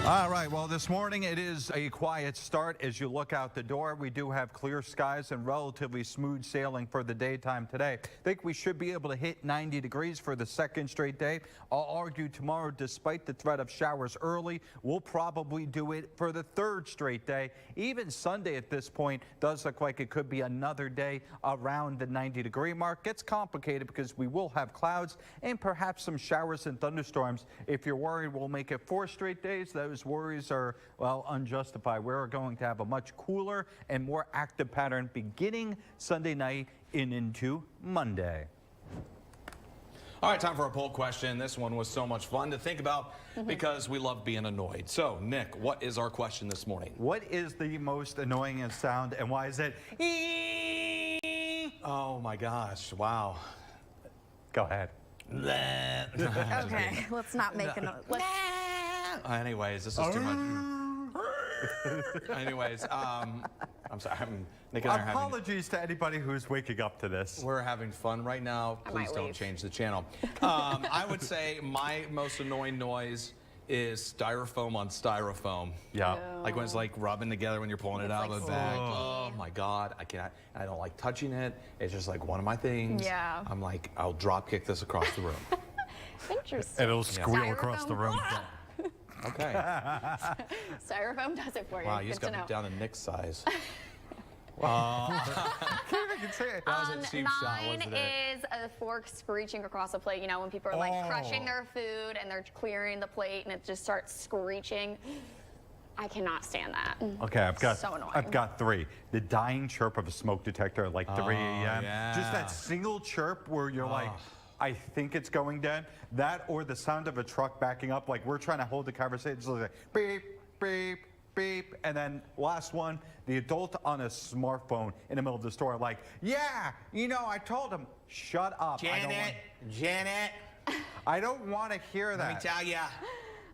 S4: All right, well, this morning it is a quiet start as you look out the door. We do have clear skies and relatively smooth sailing for the daytime today. I think we should be able to hit 90 degrees for the second straight day. I'll argue tomorrow, despite the threat of showers early, we'll probably do it for the third straight day. Even Sunday at this point does look like it could be another day around the 90-degree mark. Gets complicated because we will have clouds and perhaps some showers and thunderstorms. If you're worried we'll make it 4 straight days, those worries are, well, unjustified. We're going to have a much cooler and more active pattern beginning Sunday night and into Monday.
S2: All right, time for a poll question. This one was so much fun to think about because we love being annoyed. So, Nick, what is our question this morning?
S4: What is the most annoying sound and why is it?
S2: Oh my gosh, wow.
S4: Go ahead.
S18: Okay, let's not make an.
S2: Anyways, this is too much. Anyways, I'm sorry. Nick and I are
S4: Apologies to anybody who's waking up to this.
S2: We're having fun right now. Please don't change the channel. I would say my most annoying noise is styrofoam on styrofoam.
S4: Yeah.
S2: Like when it's like rubbing together when you're pulling it out of the bag. Oh my God, I don't like touching it. It's just like one of my things.
S3: Yeah.
S2: I'm like, I'll drop kick this across the room.
S3: Interesting.
S4: And it'll squeal across the room.
S2: Okay.
S3: Styrofoam does it for you.
S2: Wow, you just
S3: Good
S2: got
S3: to
S2: me down to Nick's size.
S4: That
S2: was a cheap shot,
S3: mine
S2: wasn't it?
S3: is a fork screeching across a plate. You know, when people are like crushing their food and they're clearing the plate and it just starts screeching. I cannot stand that.
S4: Okay, I've
S3: so annoying.
S4: got 3. The dying chirp of a smoke detector at like 3 a.m.
S2: yeah.
S4: Just that single chirp where you're like, I think it's going dead. That or the sound of a truck backing up, like we're trying to hold the conversation. It's like beep, beep, beep. And then last one, the adult on a smartphone in the middle of the store, like, yeah, you know, I told him, shut up.
S13: Janet.
S4: I don't want to hear that.
S13: Let me tell ya.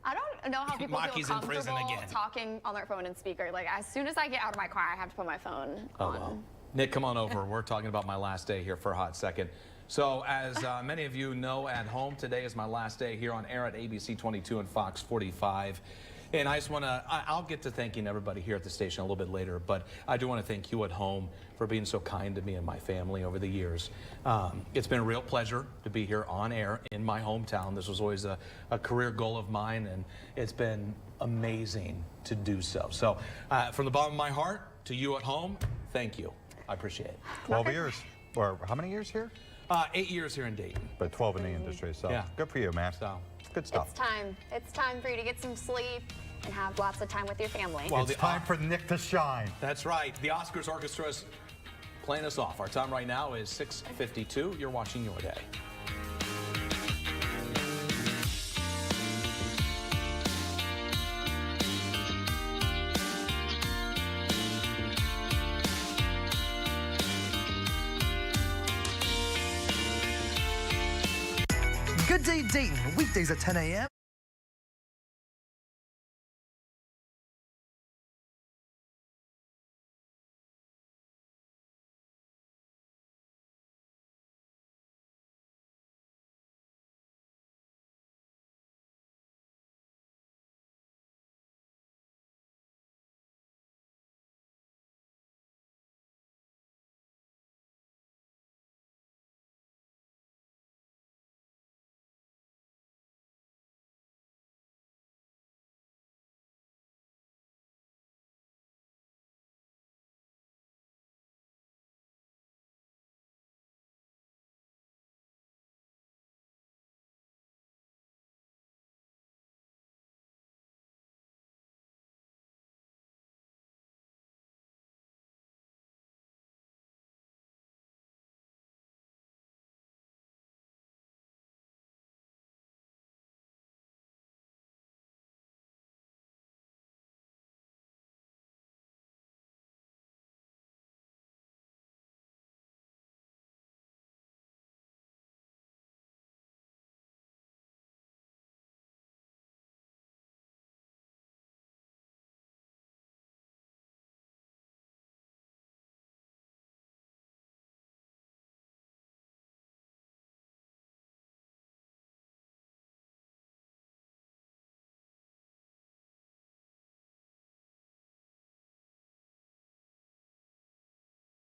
S3: I don't know how people
S13: Maki's
S3: feel
S13: in prison
S3: comfortable
S13: again.
S3: talking on their phone and speaker. Like, as soon as I get out of my car, I have to put my phone on.
S2: Well. Nick, come on over. We're talking about my last day here for a hot second. So as many of you know at home, today is my last day here on air at ABC 22 and Fox 45. And I just want to, I'll get to thanking everybody here at the station a little bit later, but I do want to thank you at home for being so kind to me and my family over the years. It's been a real pleasure to be here on air in my hometown. This was always a career goal of mine, and it's been amazing to do so. So from the bottom of my heart to you at home, thank you. I appreciate it.
S4: 12 years. Or how many years here?
S2: 8 years here in Dayton.
S4: But 12 in the industry, so
S2: yeah.
S4: Good for you, man.
S2: So
S4: good stuff.
S3: It's time. It's time for you to get some sleep and have lots of time with your family.
S2: Well,
S4: it's time for Nick to shine.
S2: That's right. The Oscars Orchestra is playing us off. Our time right now is 6:52. You're watching Your Day.
S12: Good Day Dayton, weekdays at 10 a.m.